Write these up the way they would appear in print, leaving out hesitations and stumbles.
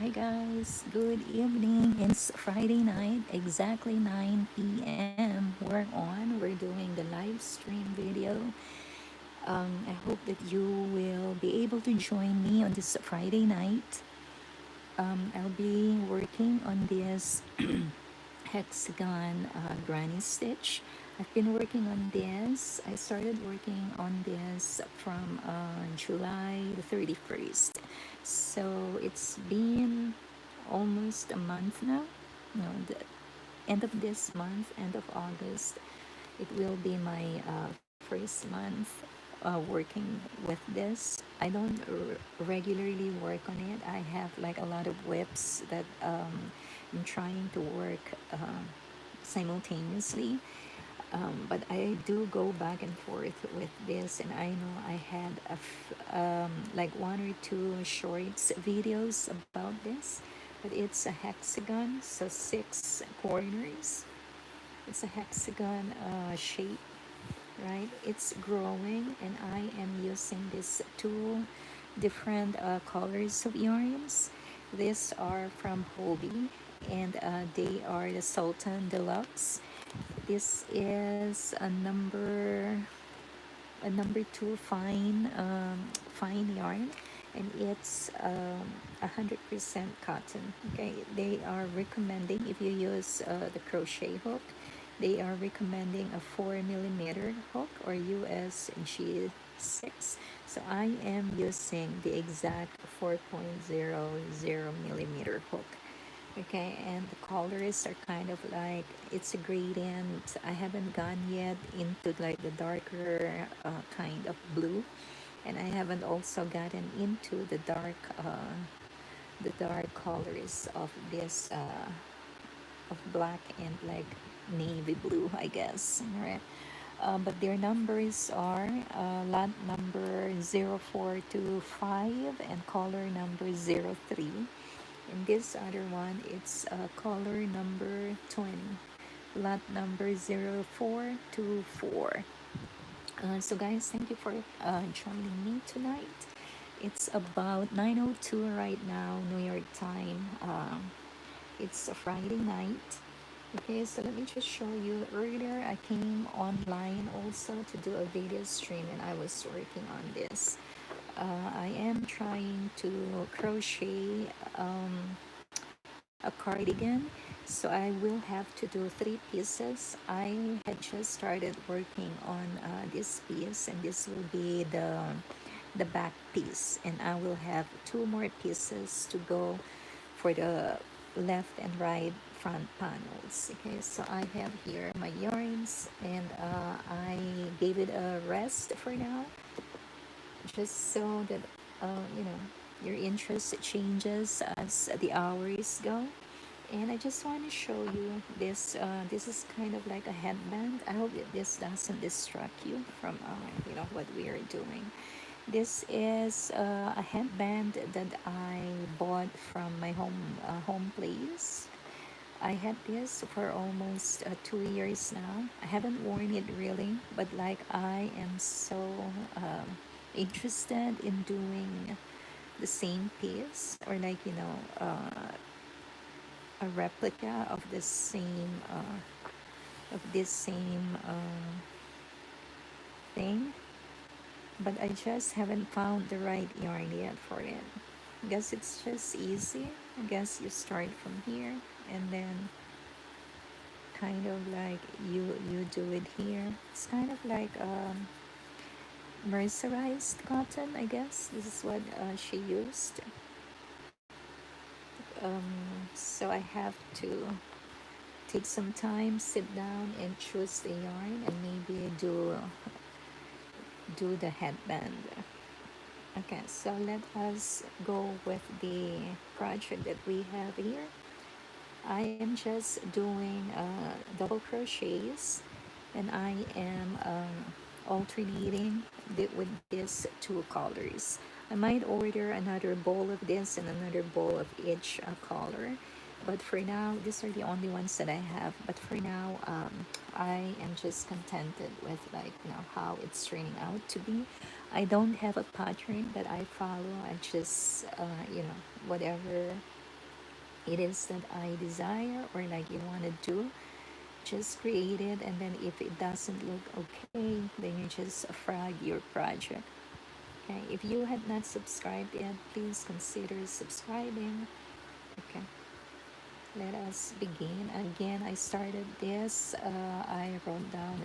Hi guys, good evening. It's Friday night, exactly 9 p.m. We're doing the live stream video. I hope that you will be able to join me on this Friday night. I'll be working on this hexagon granny stitch. I've been working on this. I started working on this from July the 31st. So it's been almost a month now. No, the end of this month, end of August, it will be my first month working with this. I don't regularly work on it. I have like a lot of whips that I'm trying to work simultaneously. But I do go back and forth with this, and I know I had like one or two shorts videos about this, but it's a hexagon, so 6 corners. It's a hexagon shape, right? It's growing, and I am using these two different colors of yarns. These are from Hobby, and they are the Sultan Deluxe. This is a number 2 fine yarn, and it's 100% cotton. Okay, they are recommending, if you use the crochet hook, they are recommending a 4 millimeter hook or USG6. So I am using the exact 4.00 millimeter hook. Okay, and the colors are kind of like it's a gradient. I haven't gone yet into like the darker kind of blue, and I haven't also gotten into the dark colors of this of black and like navy blue, I guess. Right. But their numbers are lot number 0425 and color number 03. And this other one, it's color number 20, lot number 0424. So guys, thank you for joining me tonight. It's about 9:02 right now, New York time. It's a Friday night. Okay, so let me just show you. Earlier, I came online also to do a video stream, and I was working on this. I am trying to crochet a cardigan, so I will have to do 3 pieces. I had just started working on this piece, and this will be the back piece, and I will have 2 more pieces to go for the left and right front panels. Okay, so I have here my yarns, and I gave it a rest for now, just so that you know, your interest changes as the hours go. And I just want to show you this. This is kind of like a headband. I hope that this doesn't distract you from what we are doing. This is a headband that I bought from my home place. I had this for almost 2 years now. I haven't worn it really, but like I am so interested in doing the same piece, or like a replica of this same thing, but I just haven't found the right yarn yet for it. I guess it's just easy. I guess you start from here, and then kind of like you do it here. It's kind of like mercerized cotton, I guess. This is what she used. So I have to take some time, sit down, and choose the yarn, and maybe do the headband. Okay, so let us go with the project that we have here. I am just doing double crochets, and I am alternating with these 2 colors. I might order another bowl of this and another bowl of each color, but for now these are the only ones that I have. But for now, I am just contented with how it's turning out to be. I don't have a pattern that I follow. I just whatever it is that I desire or like you want to do. Just create it, and then if it doesn't look okay, then you just frag your project. Okay, if you had not subscribed yet, please consider subscribing. Okay, let us begin. Again, I started this. I wrote down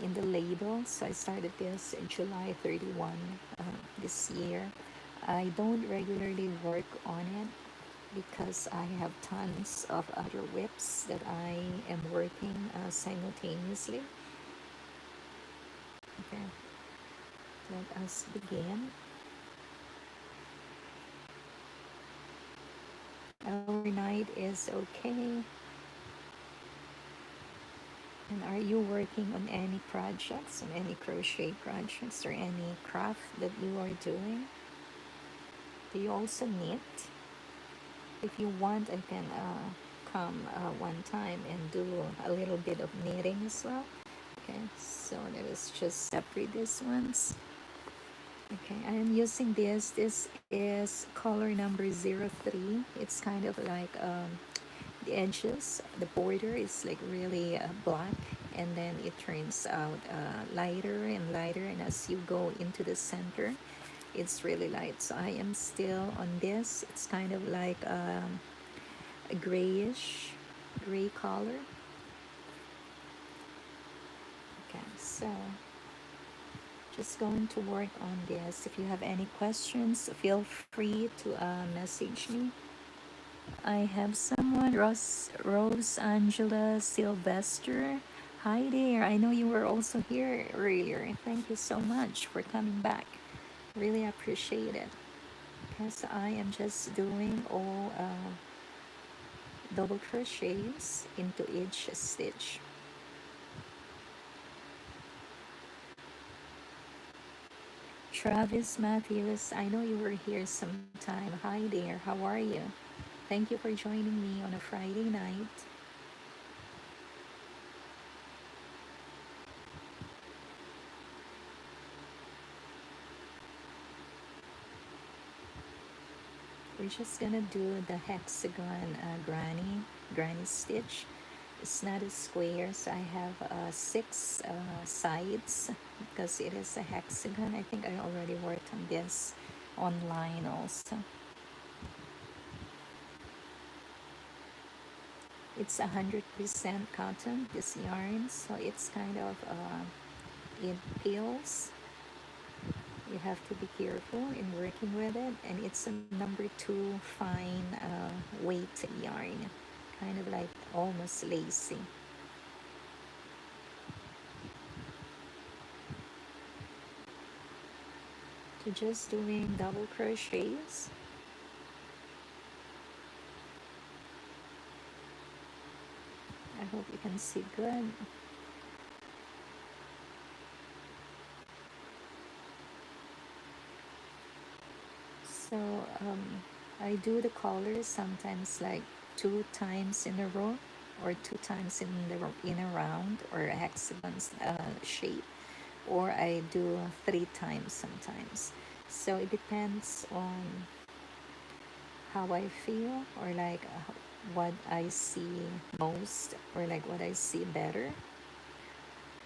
in the label. So I started this in July 31 this year. I don't regularly work on it because I have tons of other whips that I am working simultaneously. Okay, let us begin. Our night is okay. And are you working on any projects, on any crochet projects or any craft that you are doing? Do you also knit? If you want, I can come one time and do a little bit of knitting as well. Okay, so let us just separate these ones. Okay, I am using this. This is color number 03. It's kind of like the edges, the border is like really black, and then it turns out lighter and lighter, and as you go into the center, it's really light. So I am still on this. It's kind of like a grayish gray color. Okay, so just going to work on this. If you have any questions, feel free to message me. I have someone, Rose Angela Sylvester. Hi there. I know you were also here earlier. Thank you so much for coming back. Really appreciate it. Because I am just doing all double crochets into each stitch. Travis Matthews, I know you were here sometime. Hi there. How are you? Thank you for joining me on a Friday night. We're just gonna do the hexagon granny stitch. It's not a square, so I have six sides because it is a hexagon. I think I already worked on this online also. It's 100% cotton, this yarn, so it's kind of it peels. You have to be careful in working with it, and it's a number 2 fine weight yarn, kind of like almost lacy. So just doing double crochets. I hope you can see good. So I do the colors sometimes like 2 times in a row, or 2 times in a round or a hexagon shape, or I do 3 times sometimes. So it depends on how I feel, or like what I see most, or like what I see better.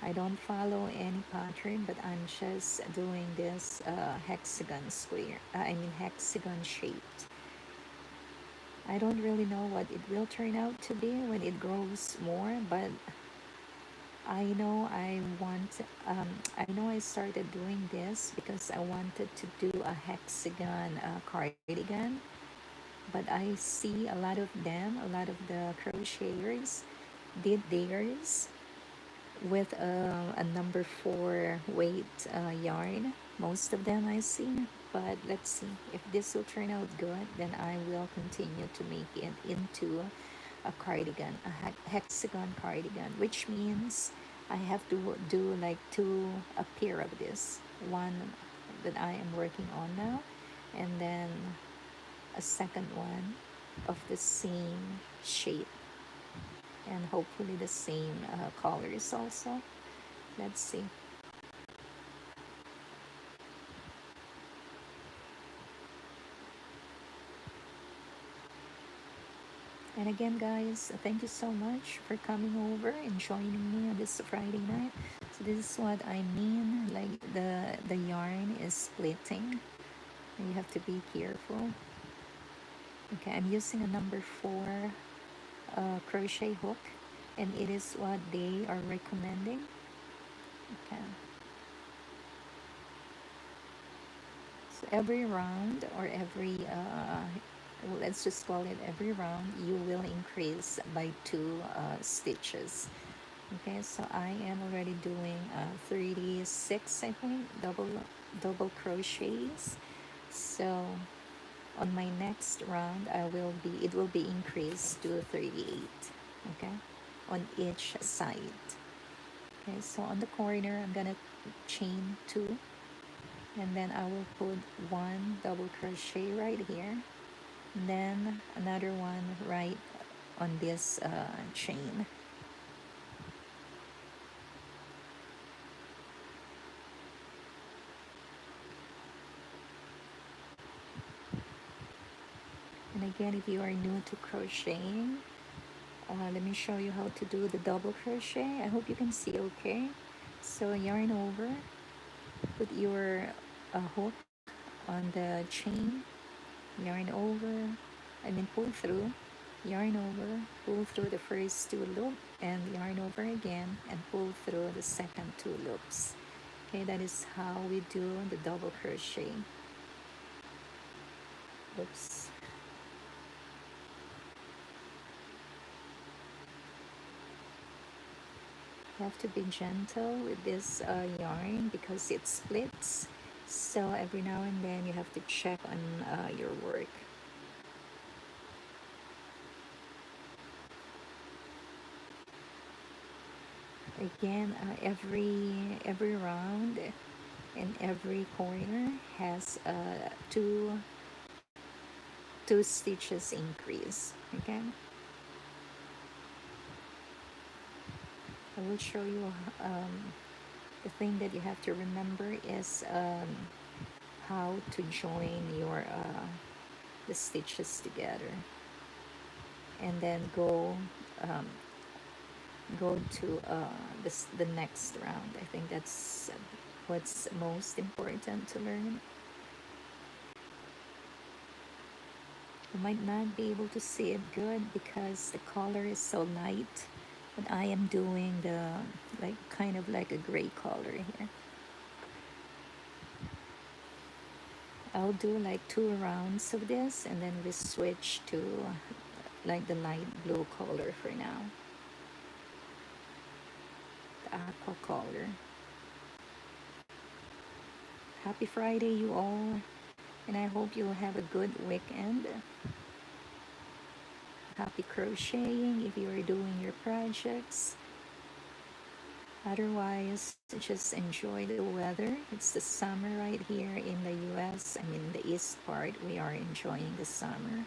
I don't follow any pattern, but I'm just doing this hexagon square. I mean hexagon shaped. I don't really know what it will turn out to be when it grows more, but I know I want. I know I started doing this because I wanted to do a hexagon cardigan, but I see a lot of them, a lot of the crocheters did theirs with a number 4 weight yarn. Most of them I see, but let's see if this will turn out good. Then I will continue to make it into a cardigan, a hexagon cardigan, which means I have to do like a pair of this, one that I am working on now, and then a second one of the same shape, and hopefully the same colors also. Let's see. And again, guys, thank you so much for coming over and joining me on this Friday night. So this is what I mean, like the yarn is splitting. And you have to be careful. Okay, I'm using a number 4 crochet hook, and it is what they are recommending. Okay, so every round, or every well, let's just call it every round, you will increase by 2 stitches. Okay, so I am already doing 36, I think, double crochets. So on my next round, it will be increased to 38. Okay, on each side. Okay, so on the corner, I'm gonna chain 2, and then I will put 1 double crochet right here, and then another one right on this chain. And again, if you are new to crocheting, let me show you how to do the double crochet. I hope you can see okay. So yarn over, put your hook on the chain, yarn over, I mean pull through, yarn over, pull through the first 2 loops, and yarn over again and pull through the second 2 loops. Okay, that is how we do the double crochet. Oops. You have to be gentle with this yarn because it splits. So every now and then you have to check on your work. Again, every round and every corner has two stitches increase. Okay, I will show you. The thing that you have to remember is how to join your the stitches together, and then um, go to the next round. I think that's what's most important to learn. You might not be able to see it good because the color is so light, but I am doing the like kind of like a gray color here. I'll do like 2 rounds of this, and then we switch to like the light blue color for now, the aqua color. Happy Friday, you all, and I hope you'll have a good weekend. Happy crocheting if you are doing your projects. Otherwise, just enjoy the weather. It's the summer right here in the US. I mean, the east part, we are enjoying the summer.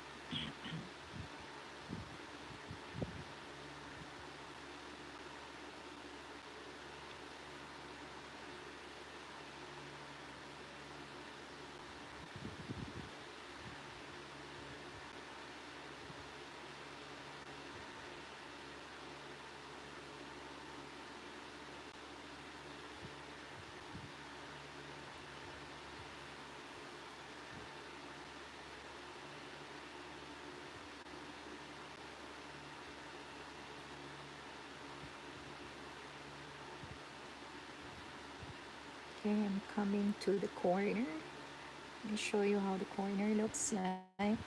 Okay, I'm coming to the corner. Let me show you how the corner looks like.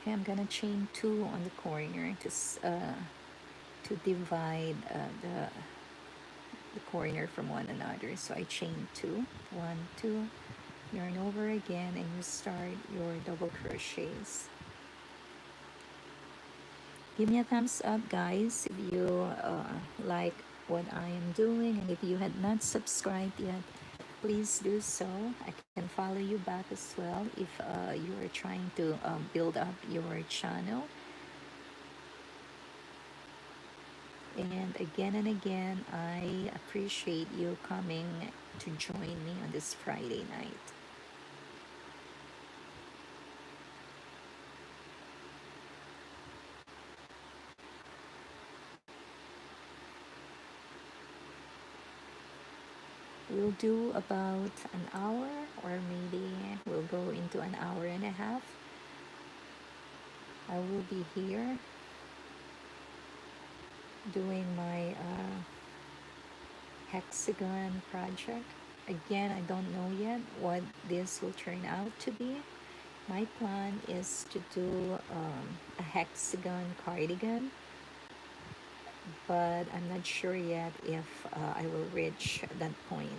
Okay, I'm gonna chain 2 on the corner to divide the corner from one another. So I chain 2, 1, 2, yarn over again, and you start your double crochets. Give me a thumbs up, guys, if you like what I am doing, and if you had not subscribed yet, please do so. I can follow you back as well if you are trying to build up your channel. And again, I appreciate you coming to join me on this Friday night. we'll do about an hour, or maybe we'll go into an hour and a half. I will be here doing my hexagon project. Again, I don't know yet what this will turn out to be. My plan is to do a hexagon cardigan, but I'm not sure yet if I will reach that point.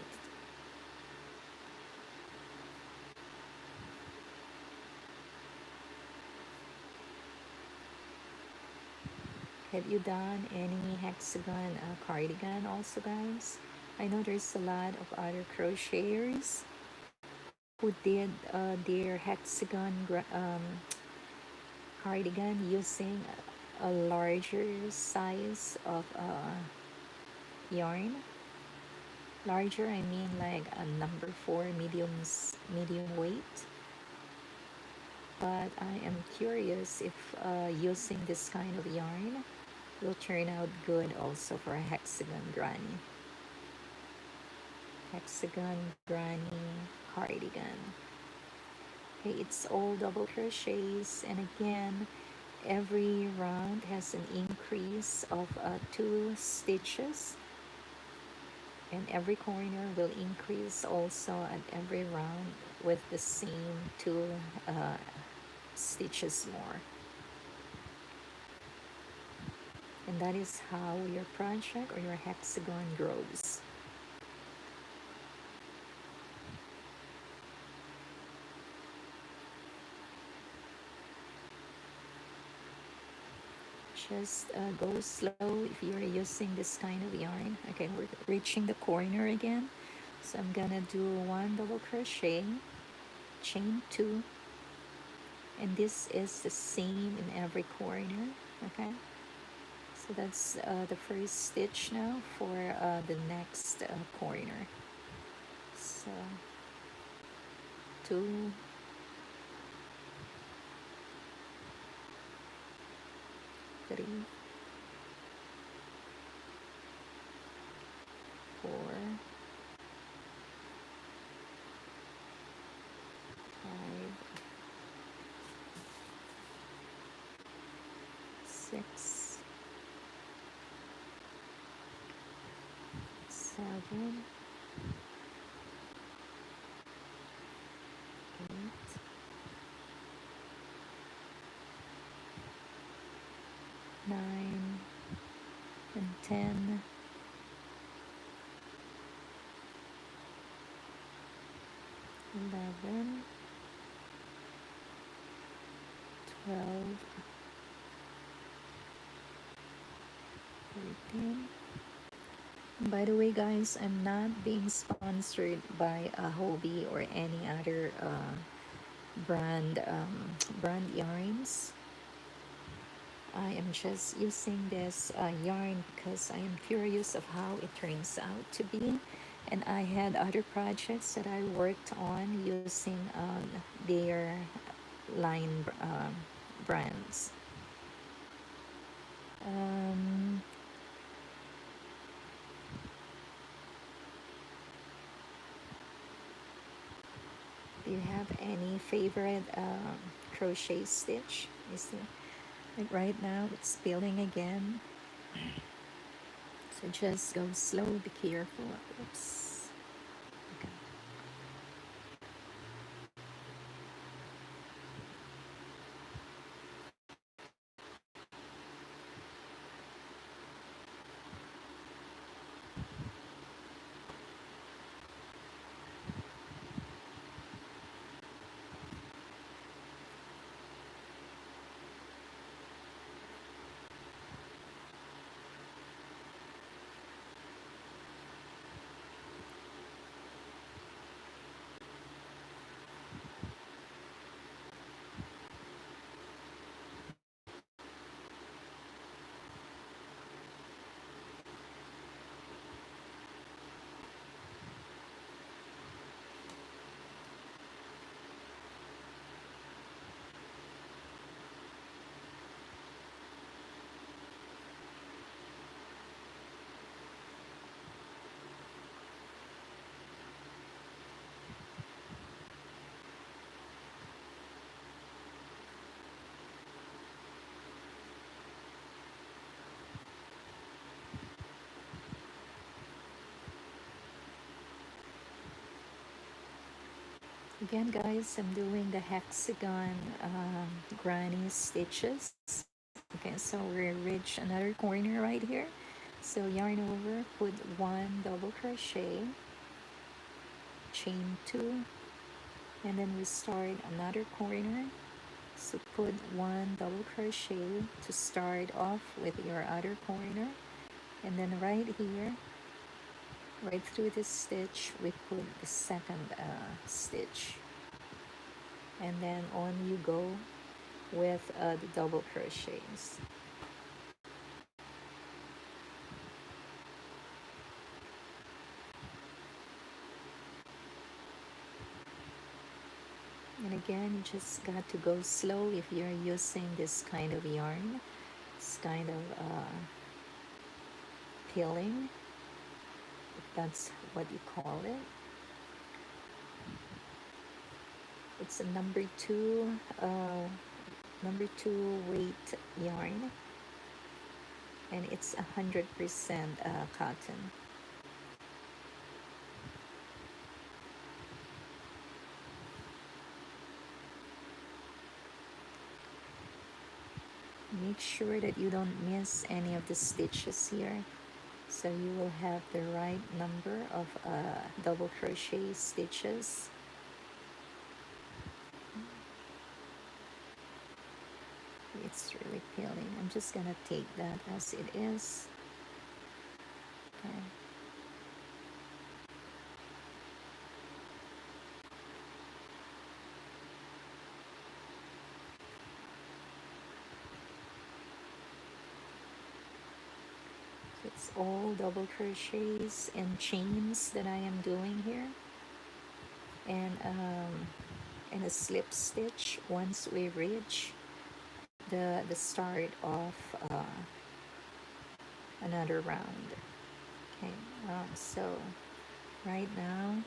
Have you done any hexagon cardigan also, guys? I know there's a lot of other crocheters who did their hexagon cardigan using a larger size of yarn. Larger, I mean like a number 4 medium weight. But I am curious if using this kind of yarn will turn out good also for a hexagon granny. Hexagon granny cardigan. Okay, it's all double crochets, and again, every round has an increase of 2 stitches, and every corner will increase also at every round with the same 2 stitches more. And that is how your project or your hexagon grows. Just go slow if you're using this kind of yarn. Okay, we're reaching the corner again. So I'm gonna do 1 double crochet, chain 2, and this is the same in every corner. Okay, so that's the first stitch now for the next corner. So 2, 3, 4, 5, 6, 7, 8, 9, and 10, 11, 12, 13. By the way, guys, I'm not being sponsored by a Hobby or any other brand yarns. I am just using this yarn because I am curious of how it turns out to be, and I had other projects that I worked on using their line brands. Do you have any favorite crochet stitch? Is it like right now it's spilling again? So just go slow, be careful. Oops. Okay. Again, guys, I'm doing the hexagon granny stitches. Okay, so we reach another corner right here. So yarn over, put one double crochet, chain two, and then we start another corner. So put one double crochet to start off with your other corner, and then right here, right through this stitch, we put the second stitch, and then on you go with the double crochets. And again, you just got to go slow if you're using this kind of yarn. It's kind of peeling, if that's what you call it. It's a number two weight yarn, and it's 100% cotton. Make sure that you don't miss any of the stitches here, so you will have the right number of double crochet stitches. It's really peeling. I'm just gonna take that as it is. Okay. It's all double crochets and chains that I am doing here, and a slip stitch once we reach the start of another round. Okay, so right now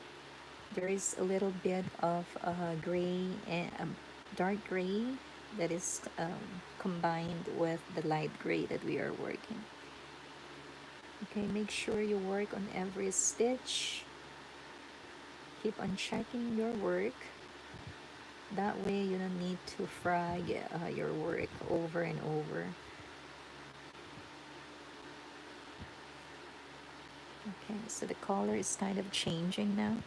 there is a little bit of gray and dark gray that is combined with the light gray that we are working. Okay, make sure you work on every stitch. Keep on checking your work. That way you don't need to frag your work over and over. Okay, so the color is kind of changing now.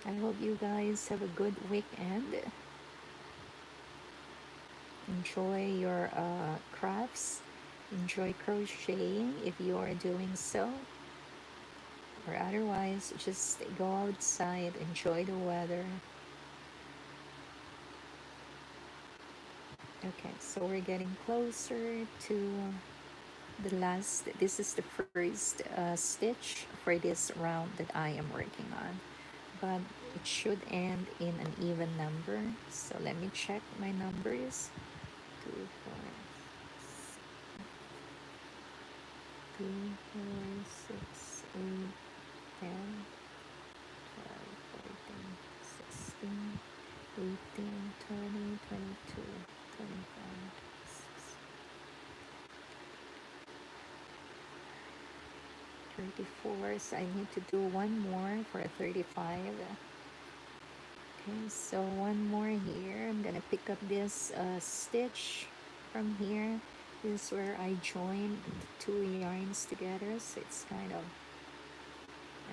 I hope you guys have a good weekend. Enjoy your crafts. Enjoy crocheting if you are doing so. Or otherwise, just go outside, enjoy the weather. Okay, so we're getting closer to the last. This is the first stitch for this round that I am working on, but it should end in an even number. So let me check my numbers. 2, 4, 2, 4, 6, 8, 10, 12, 14, 16, 18, 20, 22, 25, 34. So I need to do one more for 35. Okay, so one more here. I'm gonna pick up this stitch from here. This is where I joined the two yarns together, so it's kind of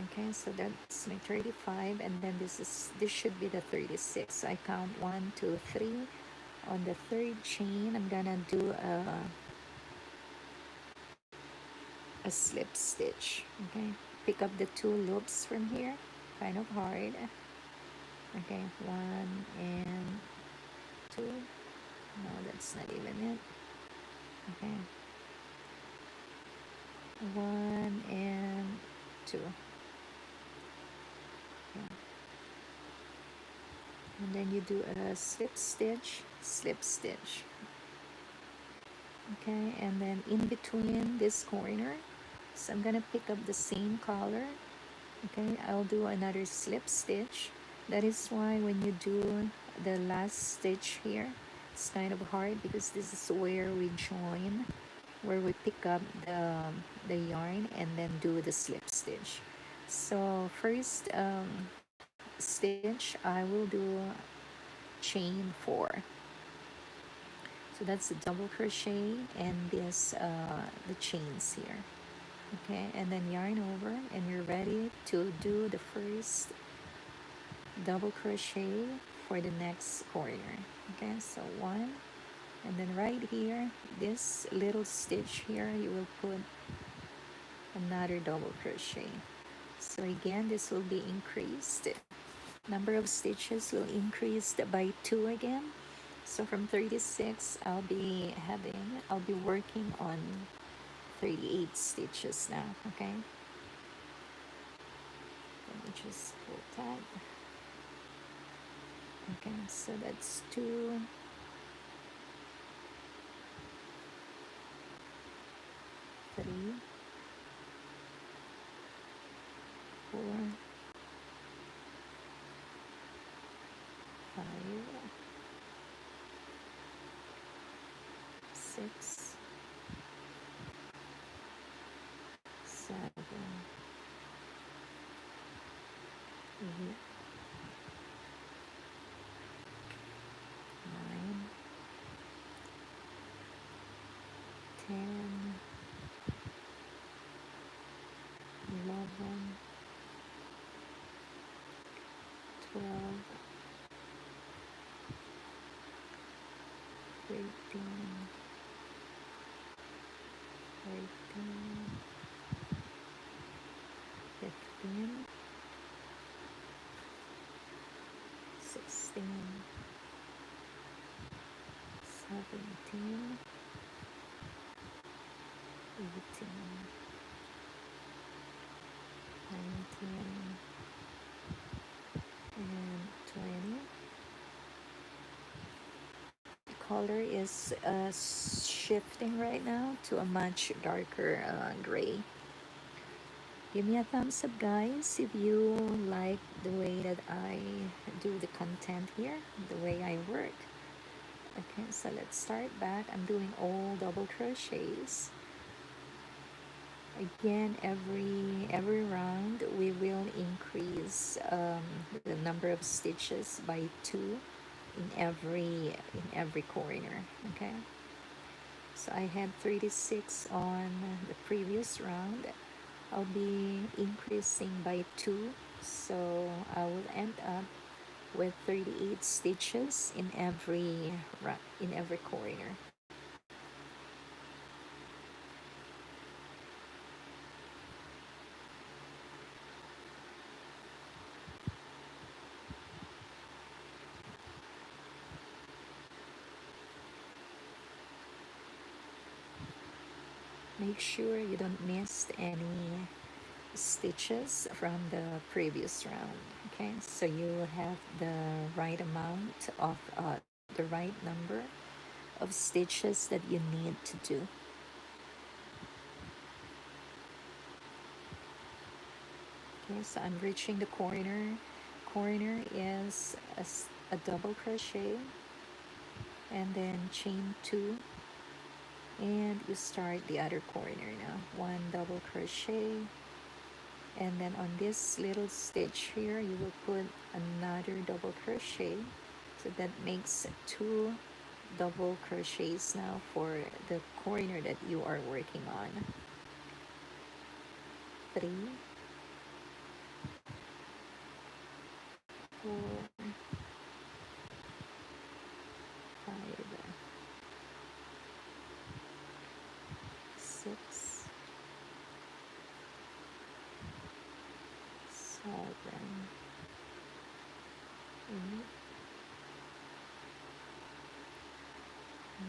okay. So that's my 35, and then this should be the 36. So I count 1, 2, 3. On the third chain, I'm gonna do a slip stitch. Okay, pick up the two loops from here. Kind of hard. Okay, 1 and 2. No, that's not even it. Okay, 1 and 2. Okay. And then you do a slip stitch, slip stitch. Okay, and then in between this corner, so I'm gonna pick up the same color Okay, I'll do another slip stitch. That is why when you do the last stitch here, it's kind of hard because this is where we join, where we pick up the yarn and then do the slip stitch. So first stitch I will do chain 4. So that's a double crochet and this the chains here. Okay, and then yarn over and you're ready to do the first double crochet for the next corner. Okay, so 1, and then right here, this little stitch here, you will put another double crochet. So again, this will be increased. Number of stitches will increase by 2 again. So from 36, I'll be working on 38 stitches now. Okay, let me just put that. Okay, so that's 2, 3, 4, 5, 6, 7, 8, 9, 10, 11, 12, 13, 14, 15, 16, 17, 18, 19, and 20. The color is shifting right now to a much darker gray. Give me a thumbs up, guys, if you like the way that I do the content here, the way I work. Okay, so let's start back. I'm doing all double crochets. Again, every round we will increase the number of stitches by 2 in every corner. Okay, so I had 36 on the previous round. I'll be increasing by 2, so I will end up with 38 stitches in every corner. Make sure you don't miss any stitches from the previous round. Okay, so you have the right amount of the right number of stitches that you need to do. Okay, so I'm reaching the corner. Corner is a double crochet and then chain 2, and you start the other corner now. 1 double crochet, and then on this little stitch here you will put another double crochet, so that makes 2 double crochets now for the corner that you are working on. 3, 4, 5, 6, 7, 8, 9,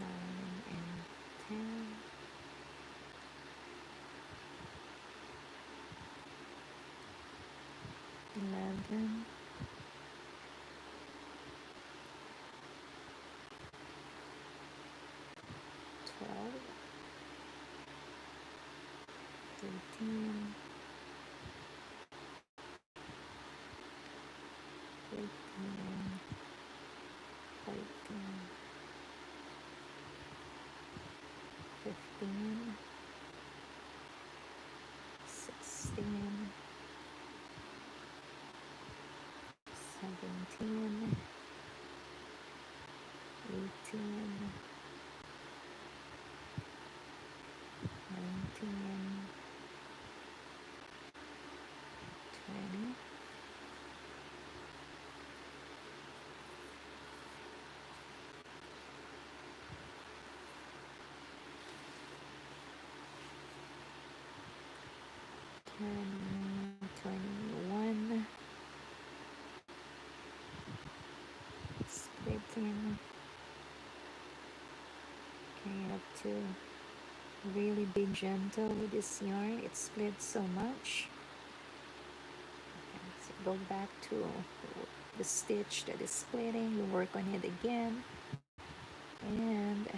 and 10, 11, 12, 13, 13, 14, 15, 16, 17, 18, 19, 20, 21, splitting. Okay, you have to really be gentle with this yarn. It splits so much. Okay, so go back to the stitch that is splitting. You work on it again and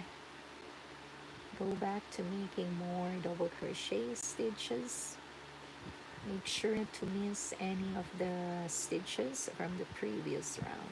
go back to making more double crochet stitches. Make sure to miss any of the stitches from the previous round.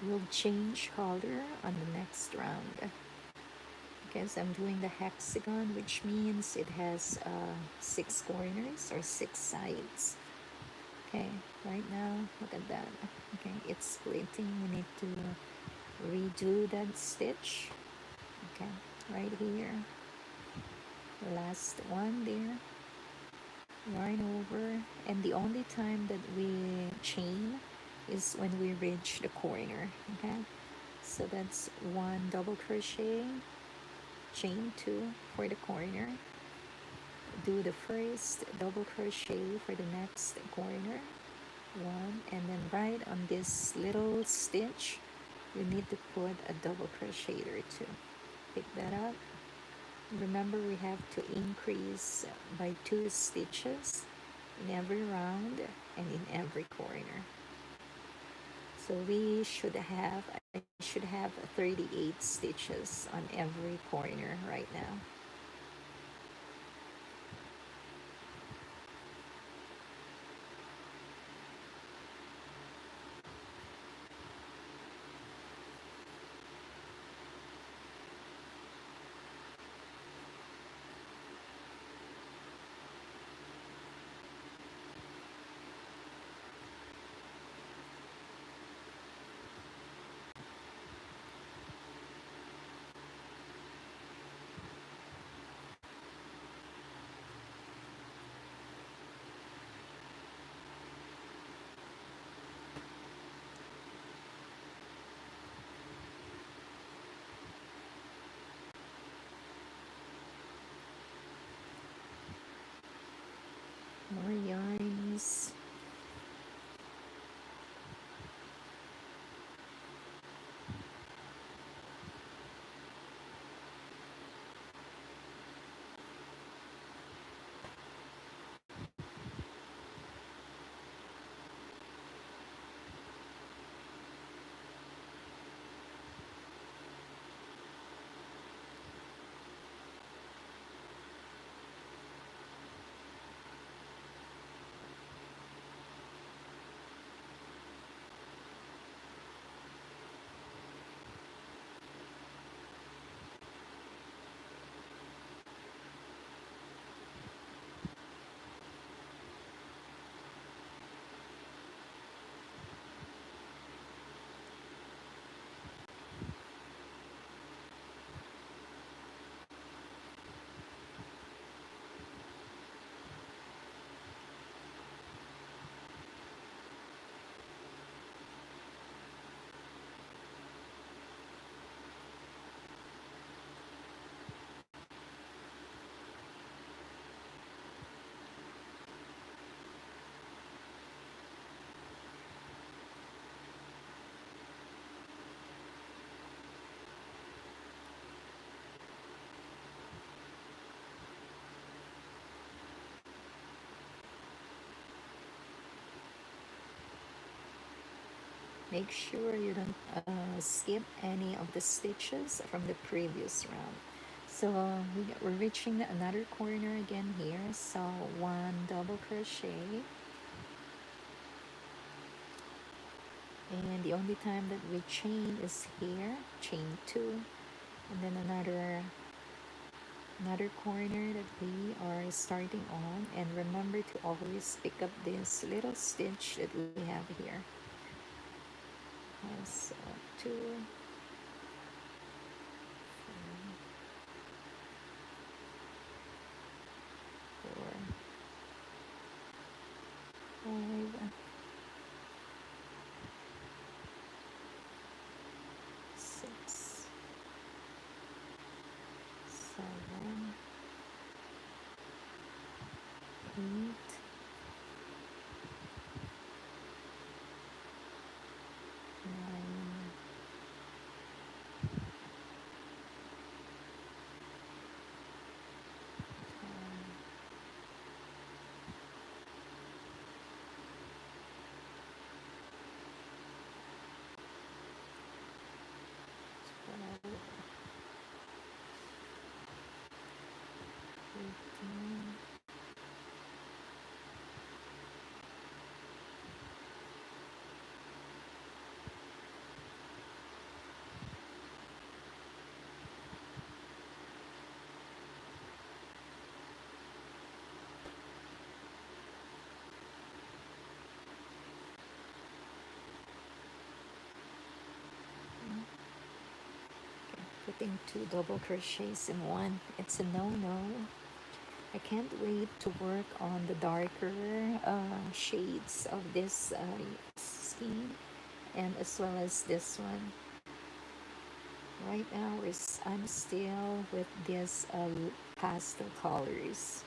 We'll change color on the next round because I'm doing the hexagon, which means it has 6 corners or 6 sides. Okay, right now, look at that. Okay, it's splitting. We need to redo that stitch. Okay, right here, last one there, yarn over, and the only time that we chain is when we reach the corner. Okay, so that's 1 double crochet, chain 2 for the corner, do the first double crochet for the next corner, 1, and then right on this little stitch you need to put a double crochet or 2. Pick that up. Remember, we have to increase by 2 stitches in every round and in every corner. So I should have 38 stitches on every corner right now. Make sure you don't skip any of the stitches from the previous round. So we're reaching another corner again here. So one double crochet, and the only time that we chain is here, chain two, and then another corner that we are starting on. And remember to always pick up this little stitch that we have here. So two, four, five, six, seven, 8, 9, 12, 13. Putting two double crochets in one, it's a no-no. I can't wait to work on the darker shades of this scheme, and as well as this one. Right now I'm still with this pastel colors.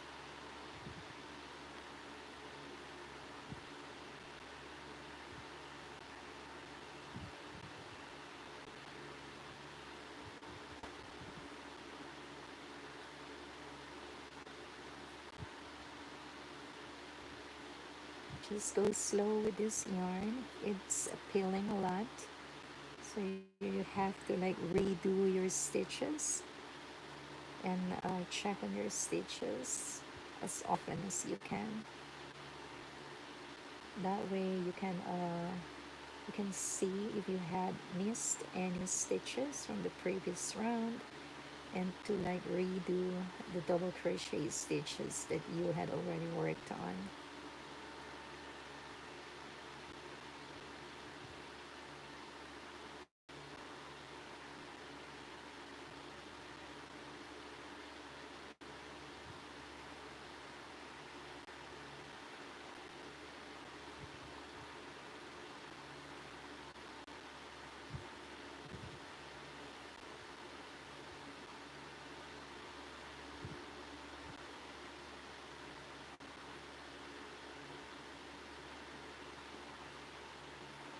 Just go slow with this yarn. It's peeling a lot, so you have to like redo your stitches and check on your stitches as often as you can. That way you can see if you had missed any stitches from the previous round, and to like redo the double crochet stitches that you had already worked on.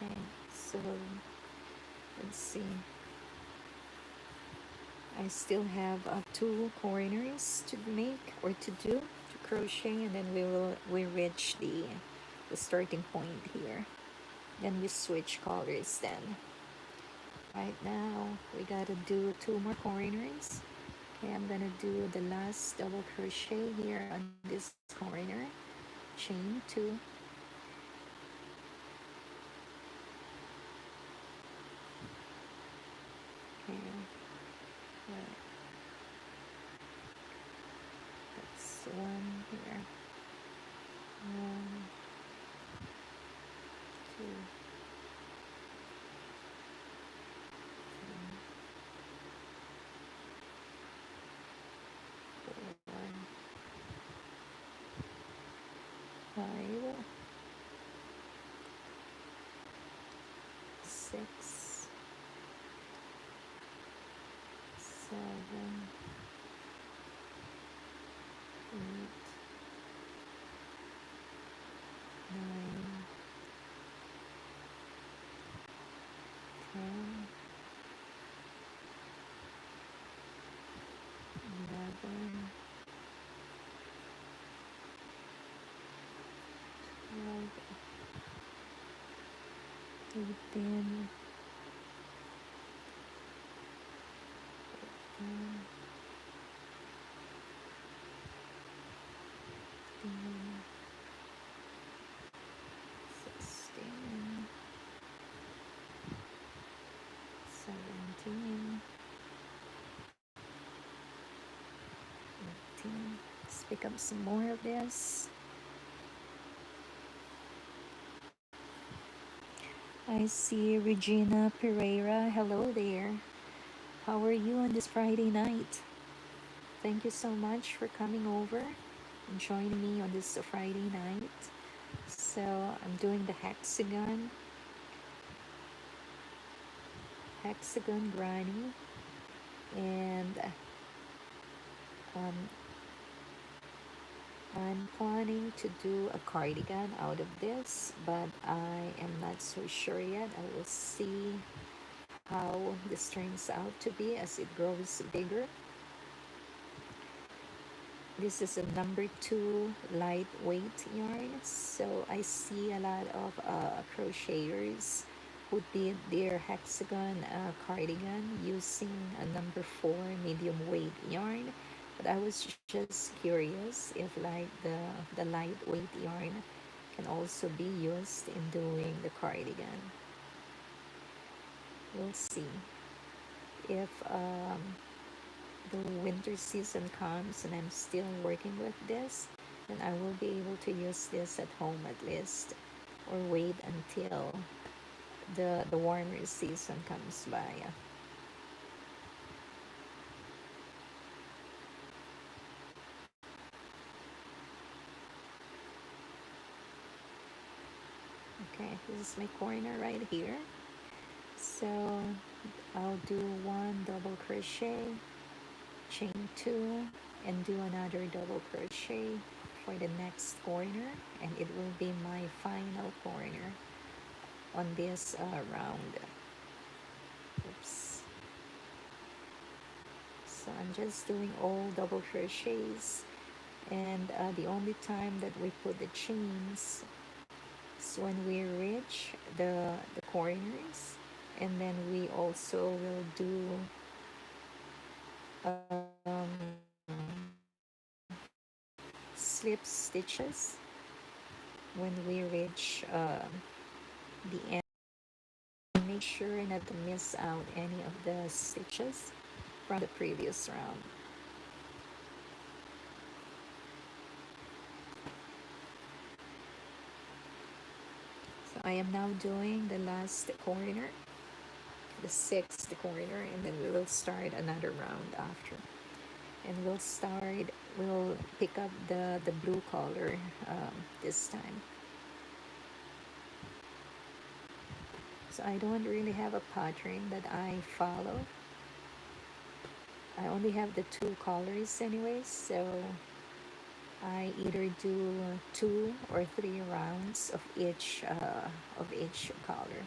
Okay, so let's see. I still have two corners to make or to do to crochet, and then we reach the starting point here. Then we switch colors. Then right now we gotta do two more corners. Okay, I'm gonna do the last double crochet here on this corner, chain two. Okay, that's one here. One, two, three, four, 5, 6, 7, 8, 9, 10, 11, 12, 18, 16, 17, 18. Let's pick up some more of this. I see Regina Pereira. Hello there. How are you on this Friday night? Thank you so much for coming over and joining me on this Friday night. So I'm doing the hexagon granny, and um, I'm planning to do a cardigan out of this, but I am not so sure yet. I will see how this turns out to be as it grows bigger. This is a number 2 lightweight yarn, so I see a lot of crocheters who did their hexagon cardigan using a number 4 medium weight yarn, but I was just curious if like the lightweight yarn can also be used in doing the cardigan. We'll see if the winter season comes and I'm still working with this, then I will be able to use this at home at least, or wait until the warmer season comes by. Okay, this is my corner right here. So I'll do 1 double crochet, chain 2, and do another double crochet for the next corner, and it will be my final corner on this round. Oops. So I'm just doing all double crochets, and the only time that we put the chains is when we reach the corners, and then we also will do um, slip stitches when we reach the end. Make sure not to miss out any of the stitches from the previous round. So I am now doing the last corner, the 6th corner, and then we will start another round after, and we'll pick up the blue color this time. So I don't really have a pattern that I follow. I only have the 2 colors anyway, so I either do 2 or 3 rounds of each color.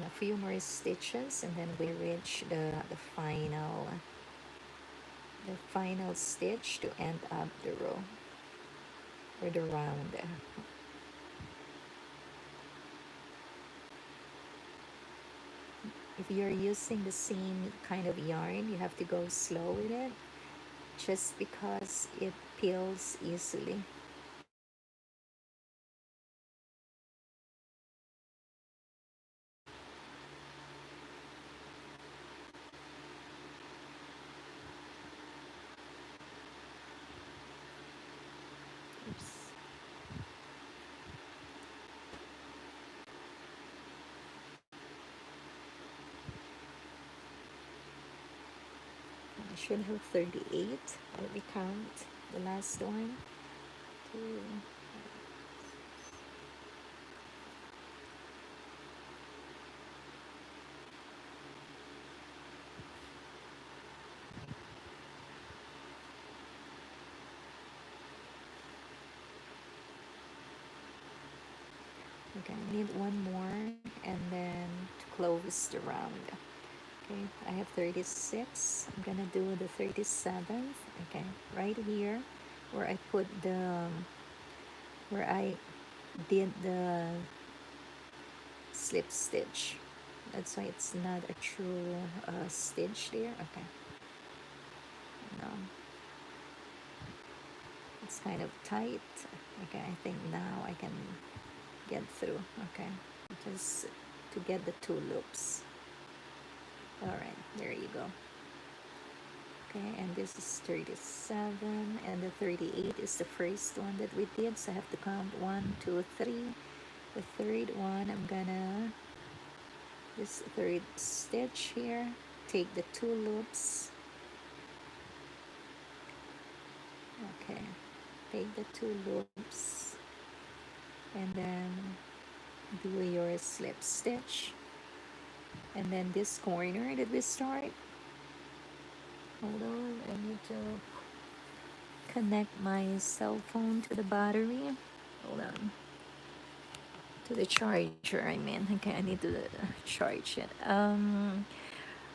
A few more stitches, and then we reach the final stitch to end up the row or the round. If you're using the same kind of yarn, you have to go slow with it just because it peels easily. Oops. should have 38. Let me count the last one. Two. Okay, I need one more and then to close the round. Okay, I have 36. I'm gonna do the 37th. Okay, right here where I put the where I did the slip stitch. That's why it's not a true stitch there. Okay, no, it's kind of tight. Okay, I think now I can get through. Okay, just to get the two loops. All right, there you go. Okay, and this is 37, and the 38 is the first one that we did, so I have to count 1 2 3. The third one, I'm gonna this third stitch here, take the two loops. Okay, take the two loops and then do your slip stitch, and then this corner that we start, hold on, I need to connect my cell phone to the battery. Hold on. To the charger, I mean. Okay, I need to charge it.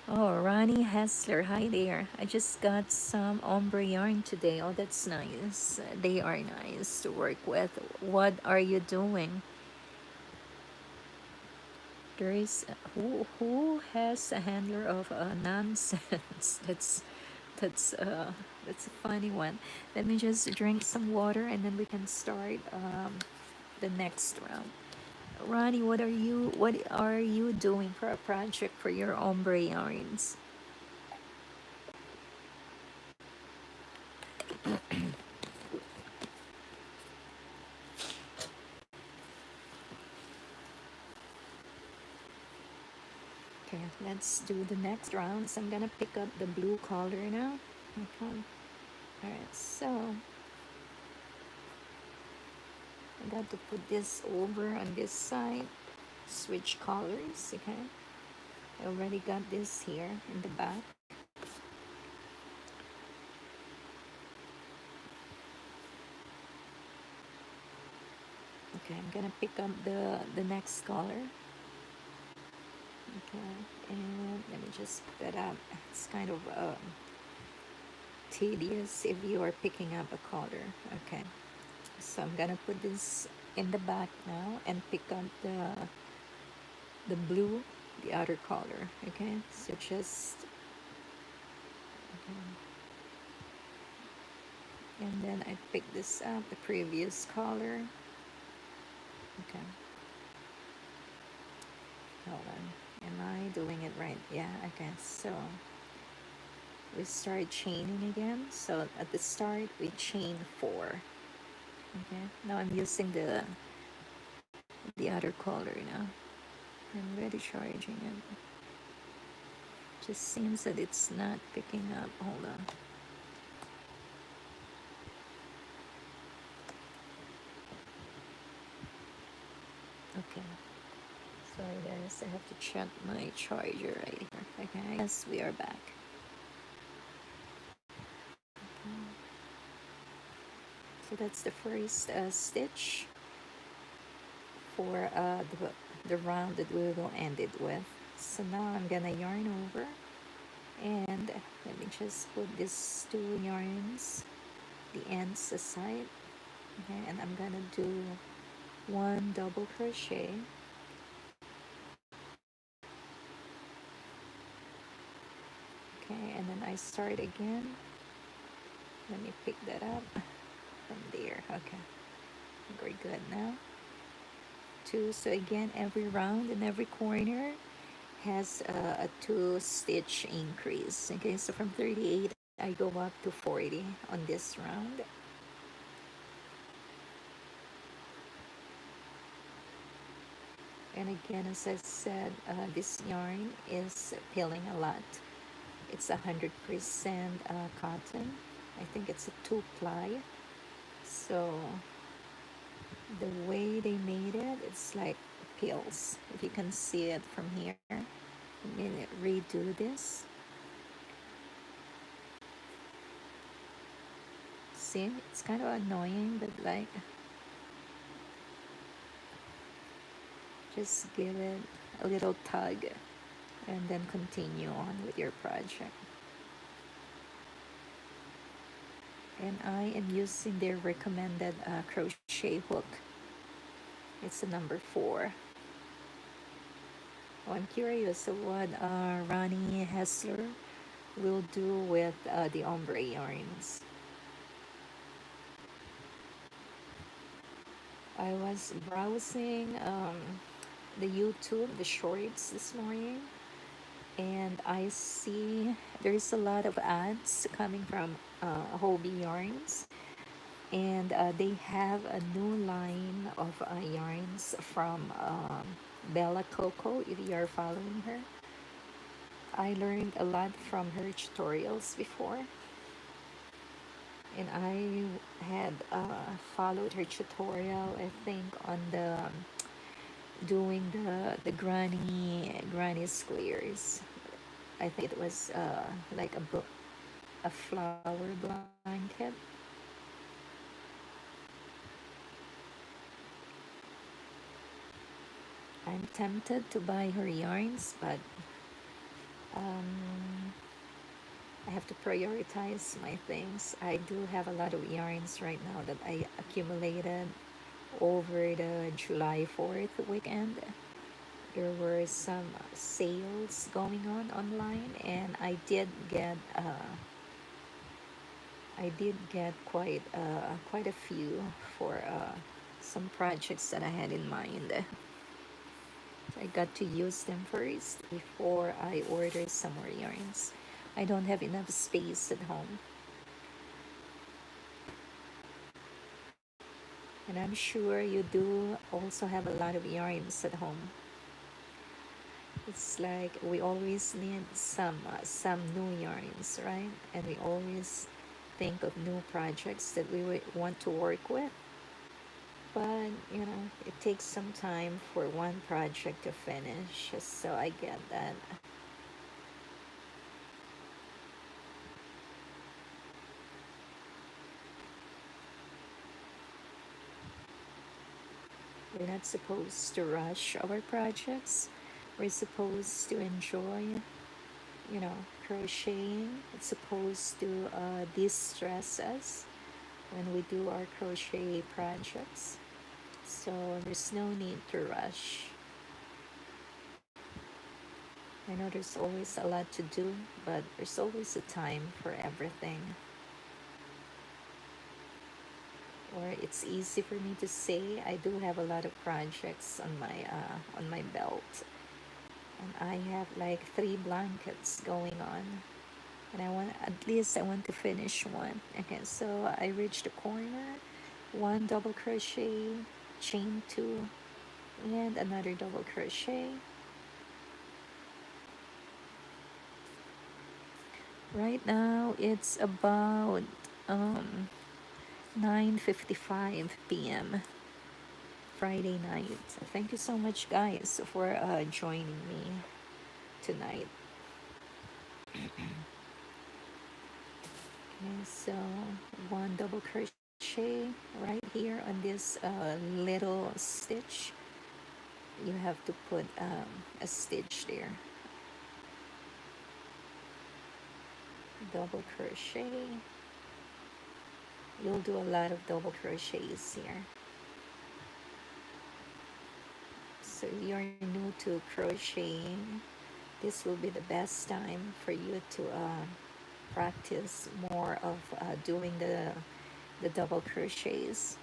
Oh, Ronnie Hessler, hi there. I just got some ombre yarn today. Oh, that's nice. They are nice to work with. What are you doing? There is who has a handler of nonsense. That's that's a funny one. Let me just drink some water and then we can start the next round. Ronnie, what are you doing for a project for your ombre yarns? Okay, let's do the next round. So I'm gonna pick up the blue color now. Okay. Alright, so I got to put this over on this side. Switch colors, okay? I already got this here in the back. Okay, I'm gonna pick up the next color. Okay, and let me just put that up. It's kind of tedious if you are picking up a color. Okay, so I'm gonna put this in the back now and pick up the blue, the other color. Okay, so just okay. And then I pick this up, the previous color. Okay, hold on. Am I doing it right? Yeah. Okay, so we start chaining again. So at the start we chain 4. Okay, now I'm using the other color now. I'm already charging it. Just seems that it's not picking up. Hold on. Okay. Sorry guys, I have to check my charger right here. Okay, yes, we are back. Okay. So that's the first stitch for the round that we will end it with. So now I'm gonna yarn over, and let me just put these two yarns, the ends aside. Okay, and I'm gonna do one double crochet. Okay, and then I start again. Let me pick that up from there. Okay, very good now. 2. So again, every round and every corner has a 2 stitch increase. Okay, so from 38 I go up to 40 on this round. And again, as I said, this yarn is peeling a lot. It's 100% cotton. I think it's a 2-ply. So the way they made it, it's like pills. If you can see it from here, I'm gonna redo this. See, it's kind of annoying, but like, just give it a little tug and then continue on with your project. And I am using their recommended crochet hook. It's a number 4. Oh, I'm curious of what Ronnie Hessler will do with the ombre yarns. I was browsing the YouTube, the shorts this morning, and I see there's a lot of ads coming from Hobie Yarns, and they have a new line of yarns from Bella Coco, if you are following her. I learned a lot from her tutorials before, and I had followed her tutorial, I think, on the doing the granny squares. I think it was like a flower blanket. I'm tempted to buy her yarns, but um, I have to prioritize my things. I do have a lot of yarns right now that I accumulated over the July 4th weekend. There were some sales going on online, and I did get quite a few for some projects that I had in mind. So I got to use them first before I order some more yarns. I don't have enough space at home, and I'm sure you do also have a lot of yarns at home. It's like we always need some new yarns, right? And we always think of new projects that we would want to work with. But it takes some time for one project to finish. So I get that. We're not supposed to rush our projects. We're supposed to enjoy, you know, crocheting. It's supposed to distress us when we do our crochet projects. So there's no need to rush. I know there's always a lot to do, but there's always a time for everything. Or it's easy for me to say I do have a lot of projects on my belt, and I have like 3 blankets going on, and I want to finish one. Okay, so I reached the corner, one double crochet, chain 2, and another double crochet. Right now it's about 9:55 p.m. Friday night. Thank you so much, guys, for joining me tonight. Okay, so one double crochet right here on this little stitch. You have to put a stitch there. Double crochet. You'll do a lot of double crochets here. So if you're new to crocheting, this will be the best time for you to practice more of doing the double crochets.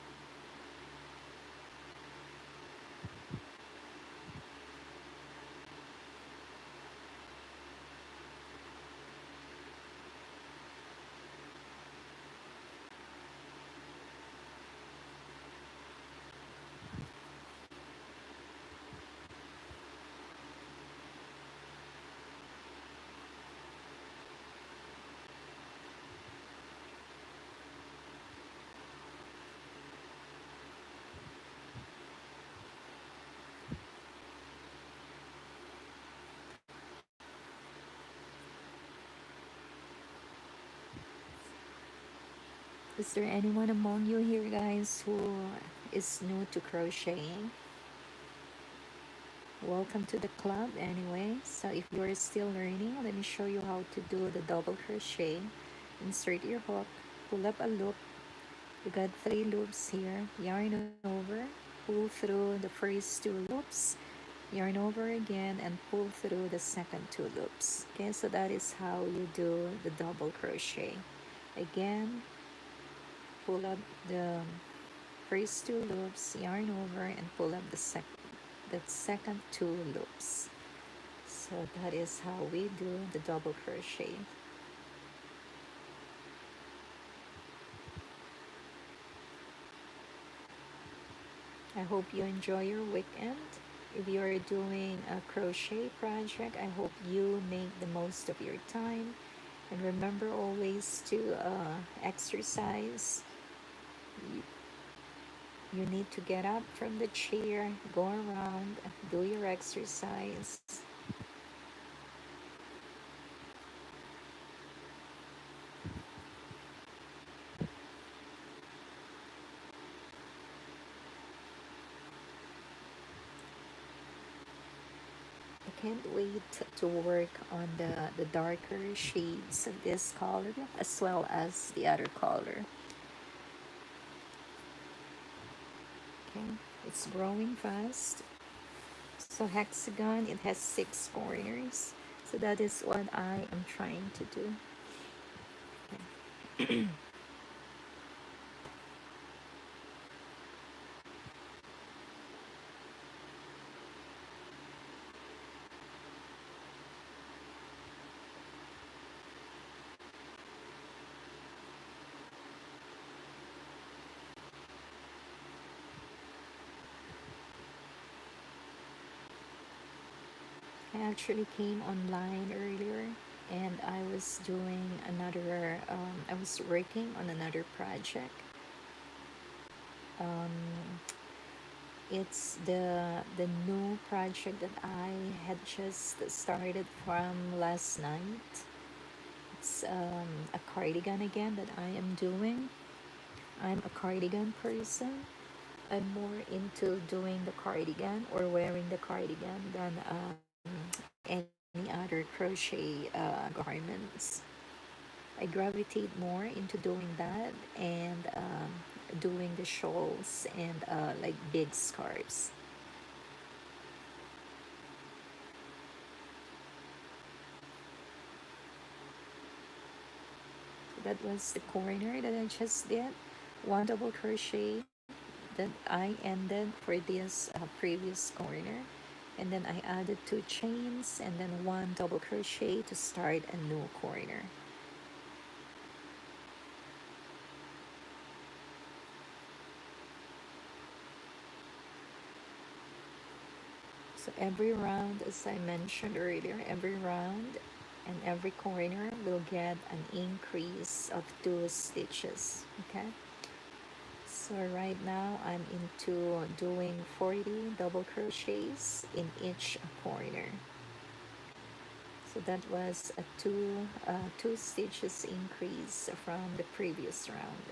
Is there anyone among you here, guys, who is new to crocheting? Welcome to the club anyway. So if you're still learning, let me show you how to do the double crochet. Insert your hook, pull up a loop. You got 3 loops here. Yarn over, pull through the first 2 loops, yarn over again, and pull through the second 2 loops. Okay, so that is how you do the double crochet. Again, pull up the first 2 loops, yarn over, and pull up the second 2 loops. So that is how we do the double crochet. I hope you enjoy your weekend. If you're doing a crochet project, I hope you make the most of your time. And remember always to exercise. You, you need to get up from the chair, go around, do your exercise. I can't wait to work on the darker shades of this color as well as the other color. Okay, it's growing fast. So hexagon, it has 6 corners. So that is what I am trying to do. Okay. I actually came online earlier and I was doing I was working on another project. Um, it's the new project that I had just started from last night. It's a cardigan again that I am doing. I'm a cardigan person. I'm more into doing the cardigan or wearing the cardigan than any other crochet garments. I gravitate more into doing that and doing the shawls and like big scarves. So that was the corner that I just did. One double crochet that I ended for this previous corner, and then I added 2 chains and then 1 double crochet to start a new corner. So every round, as I mentioned earlier, every round and every corner will get an increase of 2 stitches. Okay, so right now I'm into doing 40 double crochets in each corner. So that was a 2 stitches increase from the previous round.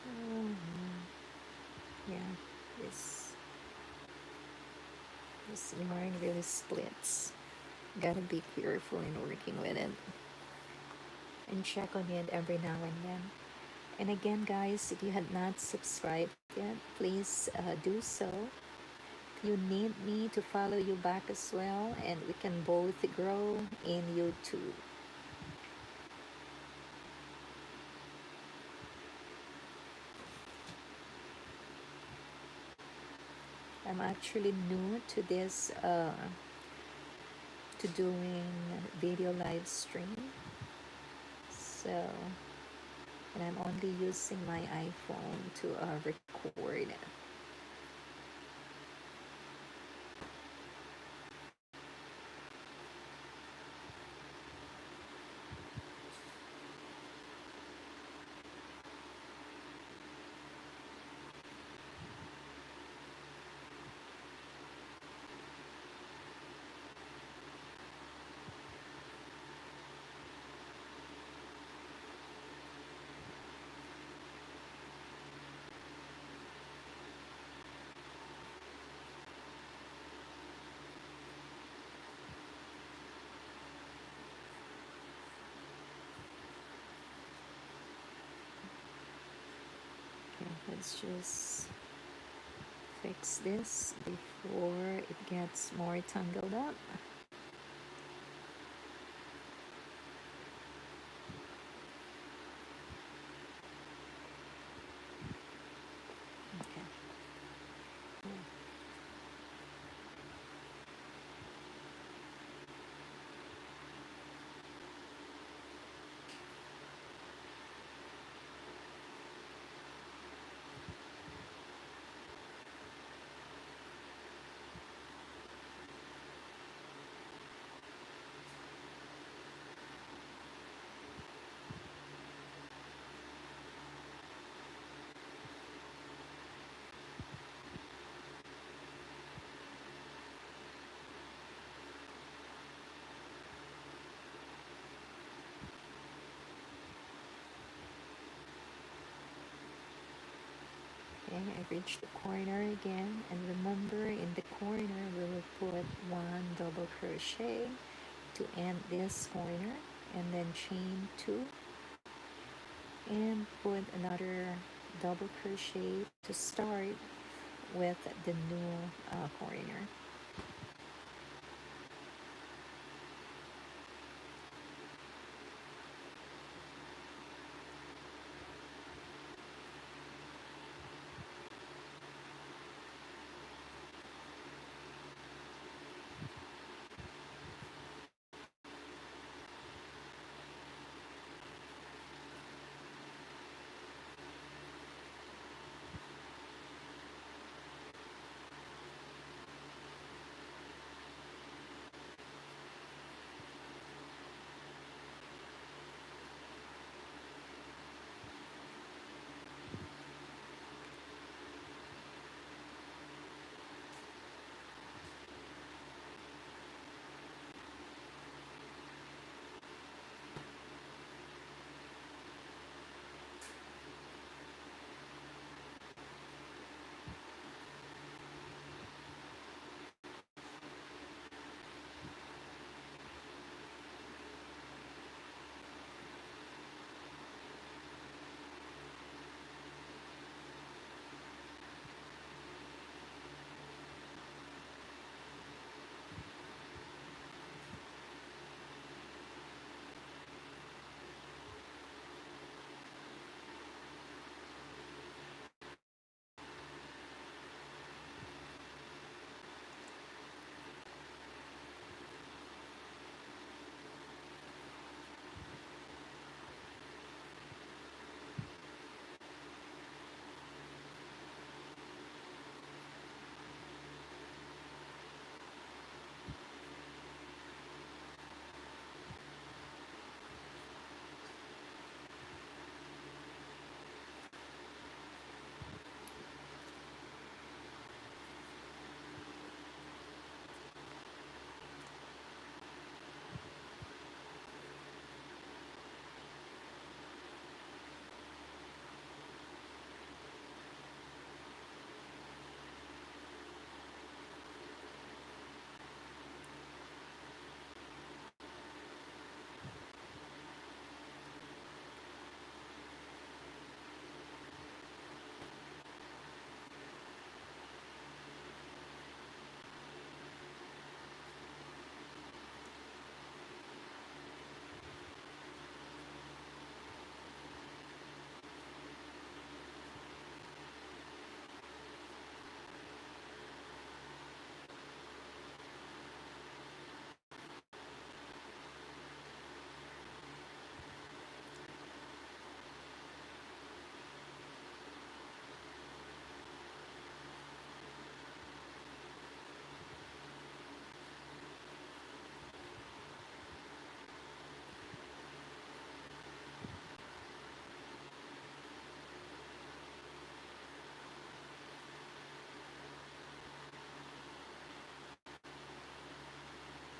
Um, yeah, this this yarn really splits. Gotta be careful in working with it and check on it every now and then. And again, guys, if you had not subscribed yet, please do so. You need me to follow you back as well, and we can both grow in YouTube. I'm actually new to this, to doing video live stream. So and I'm only using my iPhone to record. Okay, let's just fix this before it gets more tangled up. Okay. Okay, I reached the corner again, and remember, in the corner we will put one double crochet to end this corner, and then chain two and put another double crochet to start with the new corner.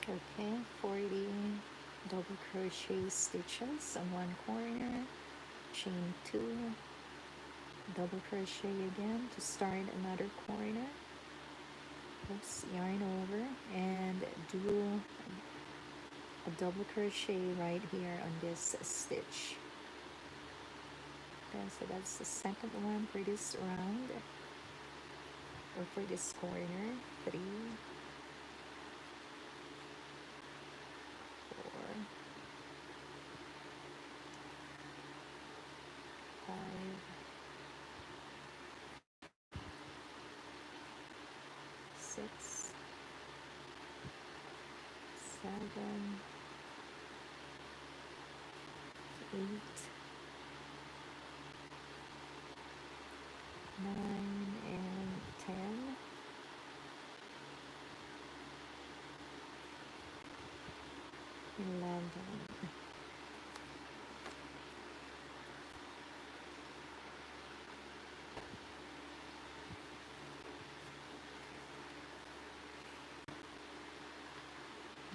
Okay, 40 double crochet stitches on one corner, chain 2, double crochet again to start another corner. Oops, yarn over and do a double crochet right here on this stitch. Okay, so that's the second one for this round, or for this corner. 3, 4, 5, 6, 7, 8, 9, and 10. 11.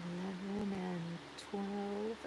11 and 12.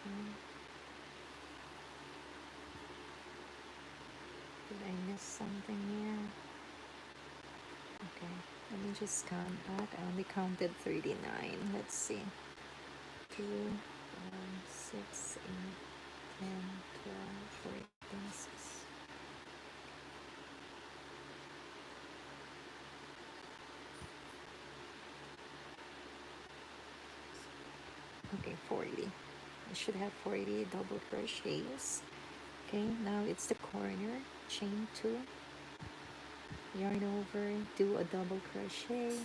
1. Did I miss something here? Okay, let me just count back. I only counted 39. Let's see. 2, 4, 6, 8, 10, 12, 14, 6. Okay, 40. I should have 40 double crochets. Okay, now it's the corner. Chain 2, yarn over, do a double crochet,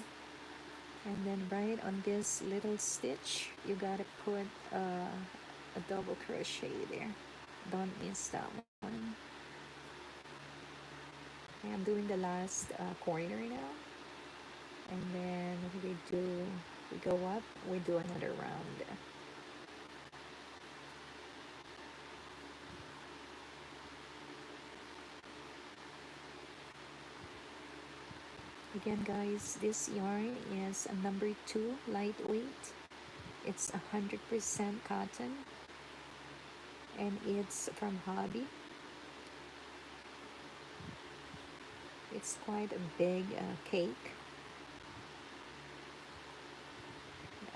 and then right on this little stitch you gotta put a double crochet there. Don't miss that one. Okay, I'm doing the last corner now, and then we go up, we do another round. Again guys, this yarn is a number 2 lightweight. It's 100% cotton, and it's from Hobby. It's quite a big cake.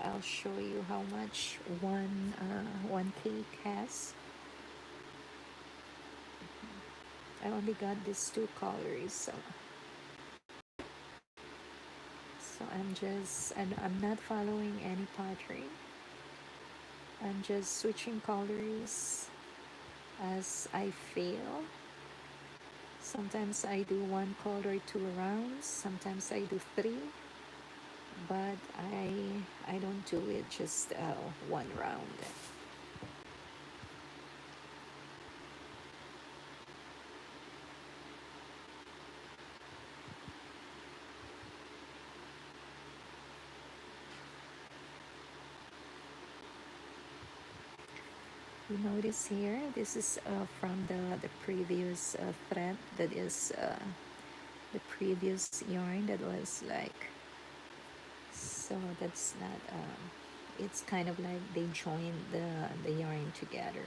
I'll show you how much one cake has. I only got these 2 colors, so I'm not following any pattern. I'm just switching colors as I feel. Sometimes I do one color, two rounds. Sometimes I do three, but I don't do it just one round. You notice here, this is from the previous thread, that is the previous yarn that was like, so that's not it's kind of like they joined the yarn together.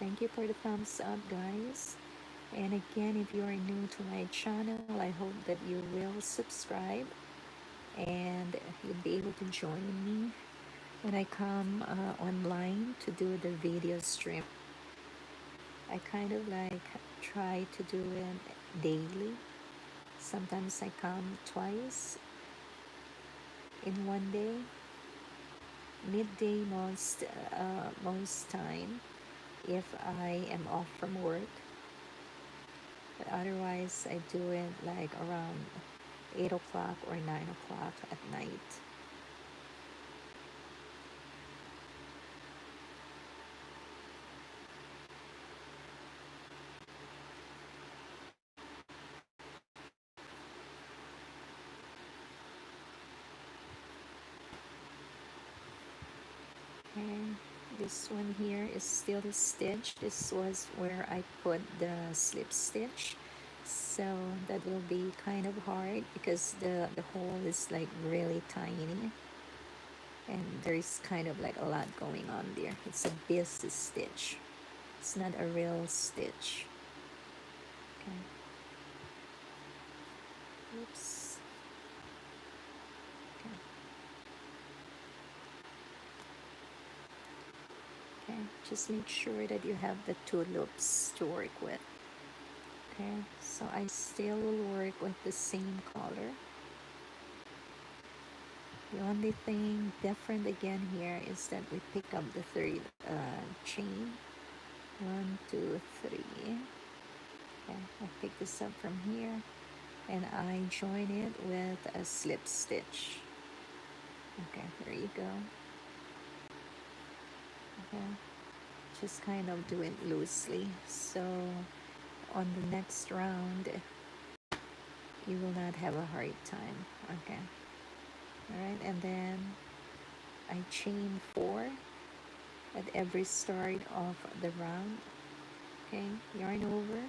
Thank you for the thumbs up, guys. And again, if you are new to my channel, I hope that you will subscribe and you'll be able to join me when I come online to do the video stream. I kind of like try to do it daily. Sometimes I come twice in one day, midday most time if I am off from work. But otherwise, I do it like around 8 o'clock or 9 o'clock at night. And this one here is still the stitch. This was where I put the slip stitch. So that will be kind of hard because the hole is like really tiny. And there's kind of like a lot going on there. It's a busy stitch. It's not a real stitch. Okay. Oops. Okay. Okay. Just make sure that you have the two loops to work with. Okay. So I still will work with the same color. The only thing different again here is that we pick up the third chain. 1, 2, 3. Okay. I pick this up from here and I join it with a slip stitch. Okay, there you go. Okay, just kind of do it loosely, so on the next round you will not have a hard time. Okay, all right, and then I chain 4 at every start of the round. Okay, yarn over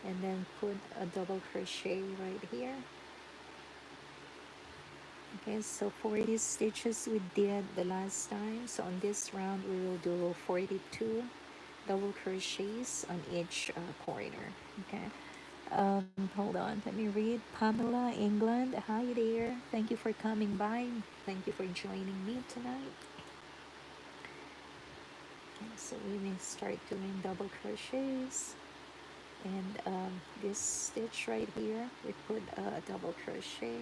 and then put a double crochet right here. Okay, so 40 stitches we did the last time. So on this round we will do 42 double crochets on each corner. Okay, hold on, let me read. Pamela, England, hi there. Thank you for coming by. Thank you for joining me tonight. Okay, so we may start doing double crochets. And this stitch right here, we put a double crochet.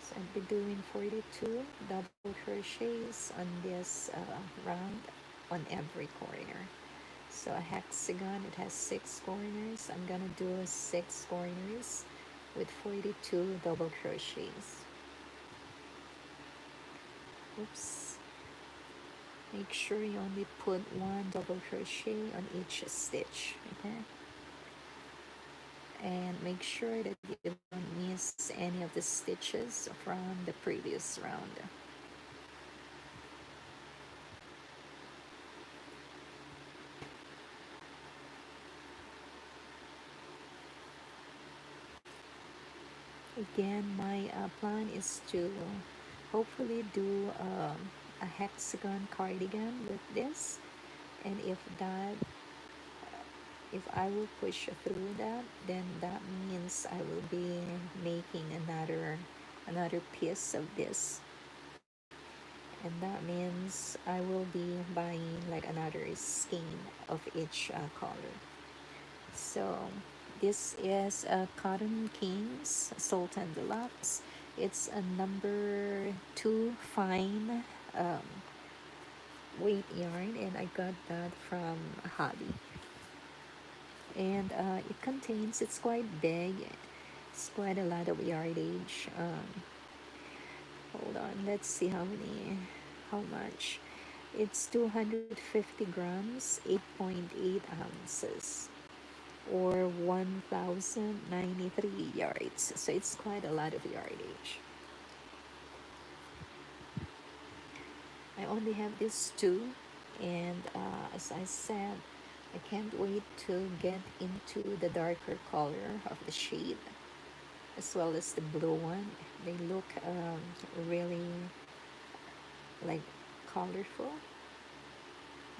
So I'll be doing 42 double crochets on this round on every corner. So a hexagon, it has 6 corners. I'm gonna do 6 corners with 42 double crochets. Oops. Make sure you only put 1 double crochet on each stitch, okay? And make sure that you don't miss any of the stitches from the previous round. Again, my plan is to hopefully do a hexagon cardigan with this, and if that if I will push through that, then that means I will be making another piece of this, and that means I will be buying like another skein of each color. So this is a Cotton Kings Sultan Deluxe. It's a number 2 fine um, weight yarn, and I got that from a hobby. And it contains, it's quite big, it's quite a lot of yardage. Hold on, let's see how much. It's 250 grams, 8.8 ounces, or 1,093 yards. So it's quite a lot of yardage. I only have these two, and as I said, I can't wait to get into the darker color of the shade, as well as the blue one. They look really like colorful,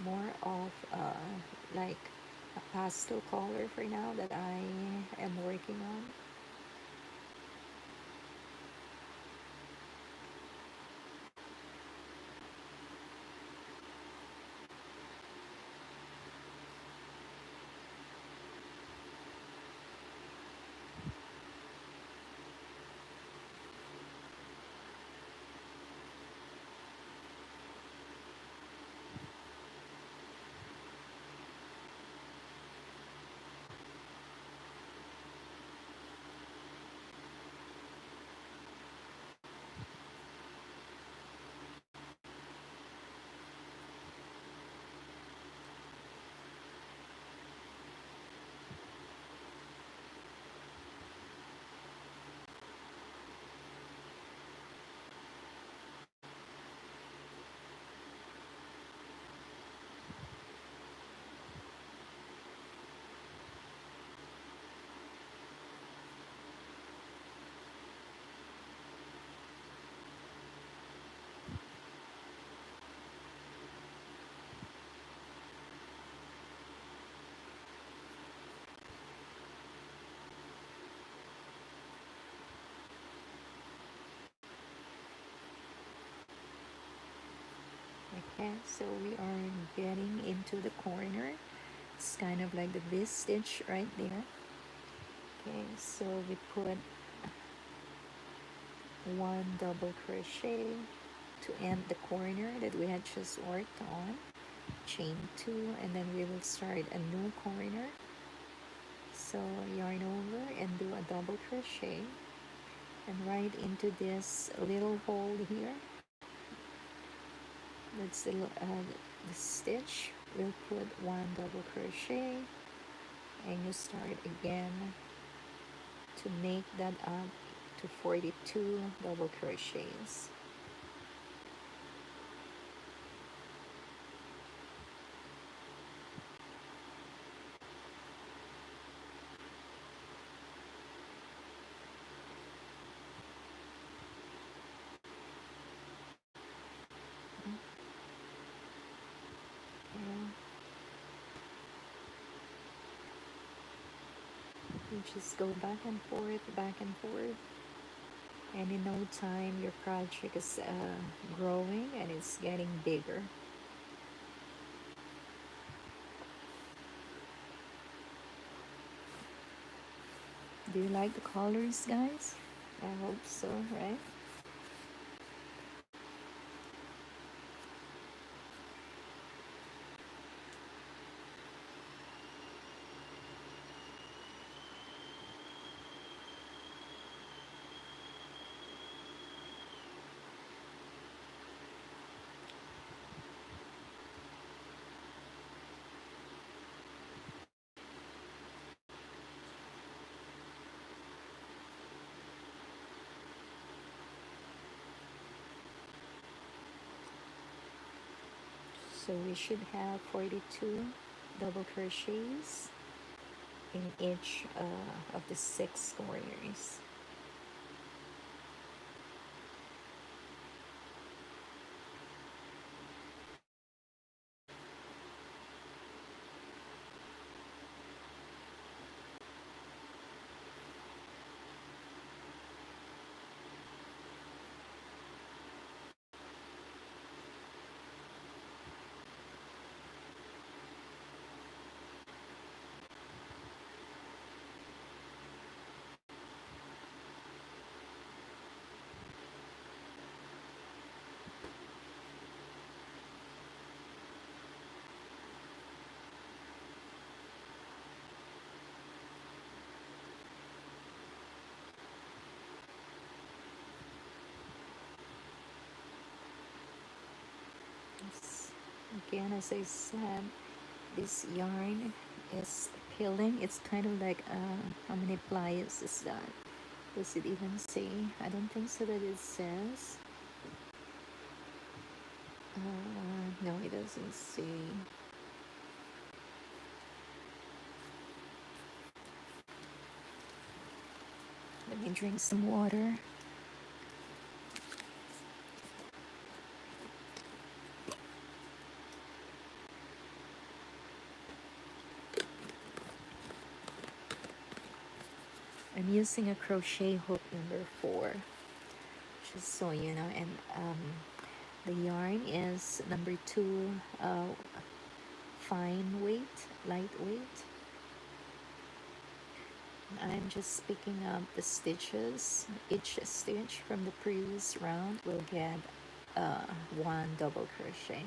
more of like a pastel color for now that I am working on. Okay, so we are getting into the corner. It's kind of like the V stitch right there. Okay, so we put one double crochet to end the corner that we had just worked on, chain 2, and then we will start a new corner. So yarn over and do a double crochet, and right into this little hole here, that's the stitch. We'll put one double crochet, and you start again to make that up to 42 double crochets. And you just go back and forth, and in no time your project is growing and it's getting bigger. Do you like the colors, guys? I hope so, right? So we should have 42 double crochets in each of the 6 corners. again, as I said, this yarn is peeling. It's kind of like how many plies is that? Does it even say? I don't think so that it says. No, it doesn't say. Let me drink some water. I'm using a crochet hook number 4, just so you know, and the yarn is number 2, fine weight, lightweight. I'm just picking up the stitches. Each stitch from the previous round will get 1 double crochet.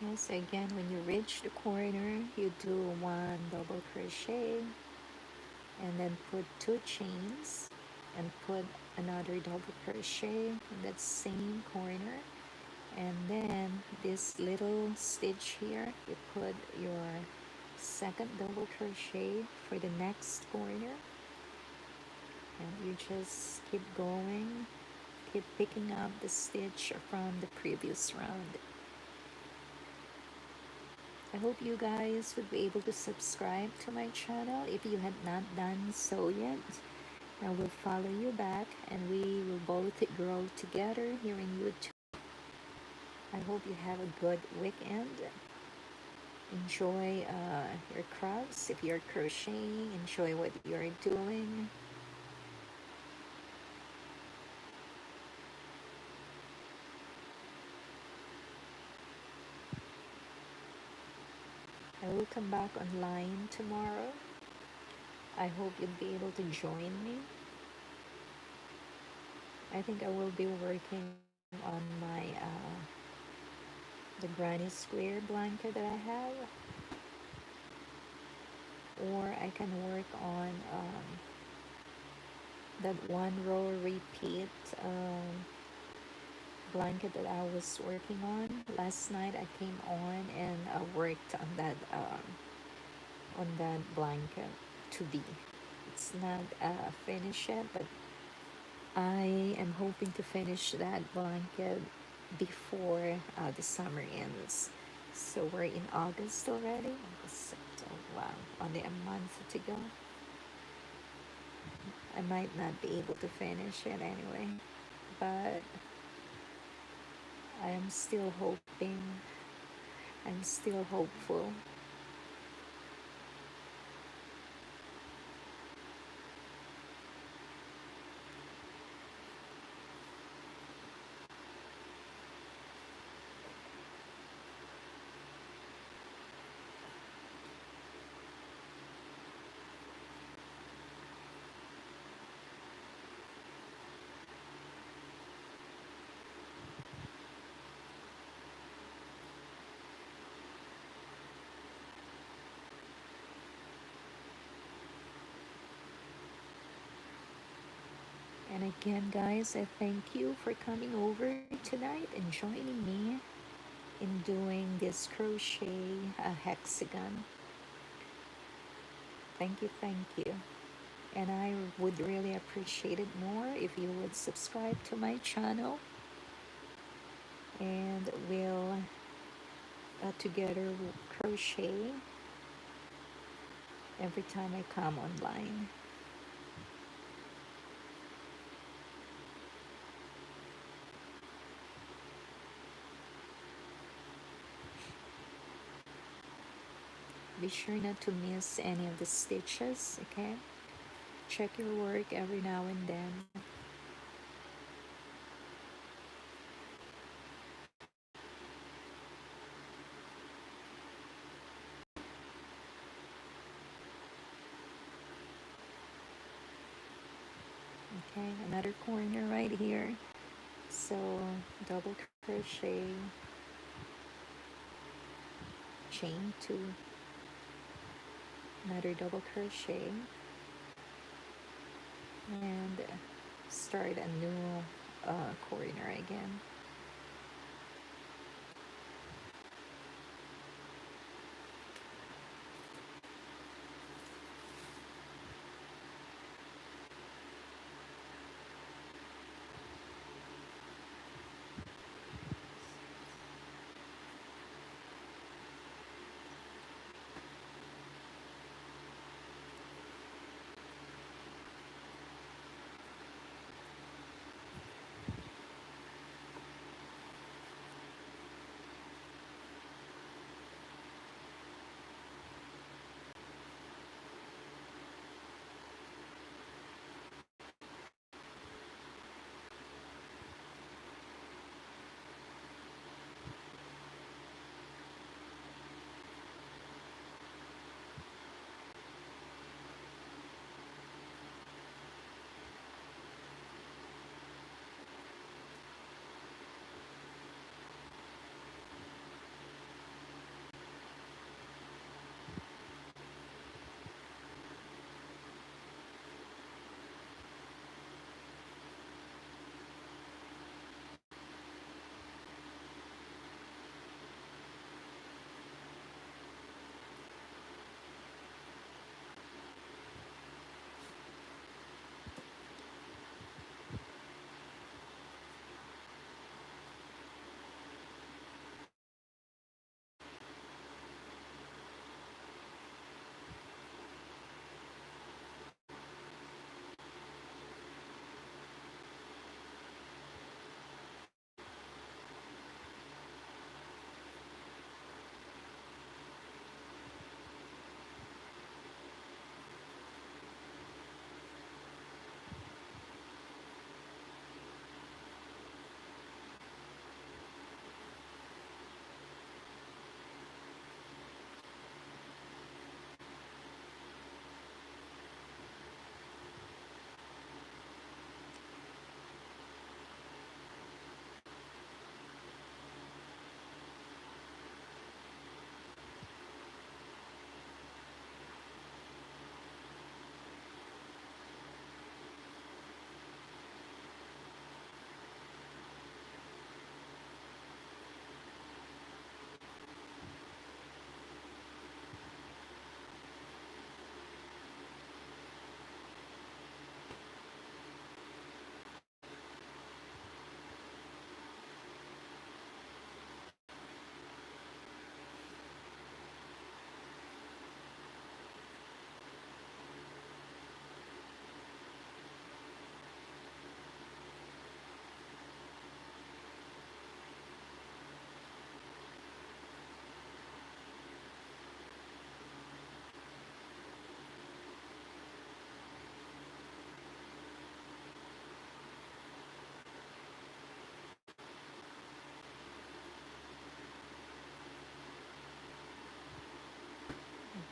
Yes, again, when you reach the corner, you do 1 double crochet and then put 2 chains and put another double crochet in that same corner, and then this little stitch here, you put your second double crochet for the next corner, and you just keep going, keep picking up the stitch from the previous round. I hope you guys would be able to subscribe to my channel if you had not done so yet. I will follow you back and we will both grow together here in YouTube. I hope you have a good weekend. Enjoy your crafts. If you're crocheting, enjoy what you're doing. I will come back online tomorrow. I hope you'll be able to join me. I think I will be working on my the granny square blanket that I have, or I can work on that 1 row repeat blanket that I was working on. Last night I came on and worked on that blanket to be. It's not finished yet, but I am hoping to finish that blanket before the summer ends. So we're in August already. Wow, only a month to go. I might not be able to finish it anyway, but I am still hoping. I'm still hopeful. And again, guys, I thank you for coming over tonight and joining me in doing this crochet hexagon. Thank you, thank you. And I would really appreciate it more if you would subscribe to my channel, and we'll together crochet every time I come online. Be sure not to miss any of the stitches, okay? Check your work every now and then. Okay, another corner right here. So double crochet, chain two, another double crochet, and start a new corner again.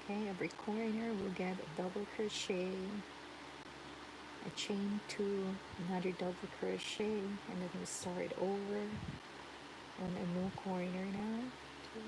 Okay, every corner we'll get a double crochet, a chain two, another double crochet, and then we start over on a new corner now. Two,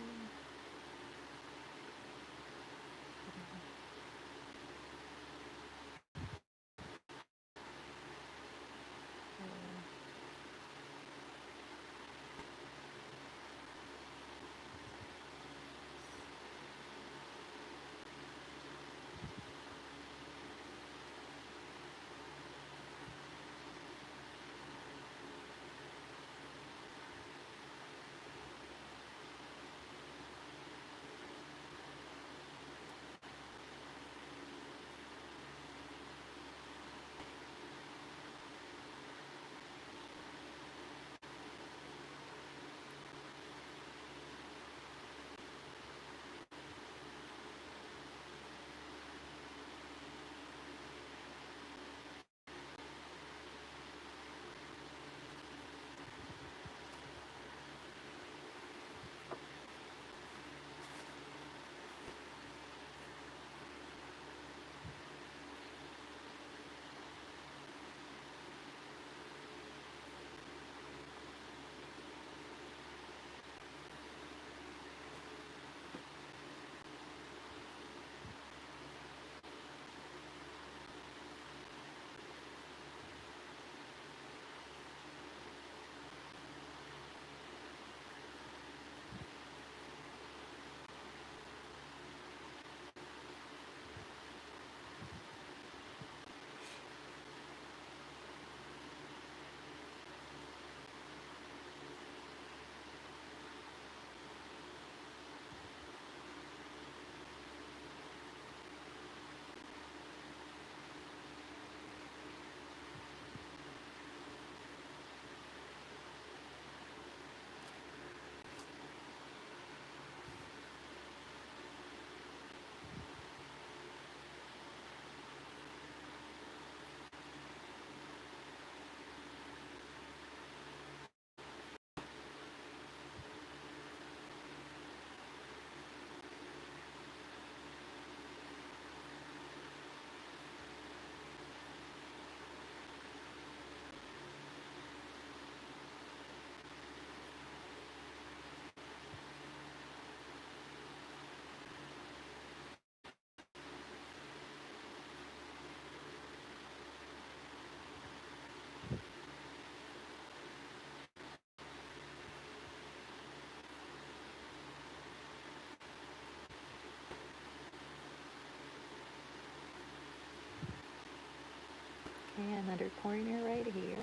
Okay, another corner right here.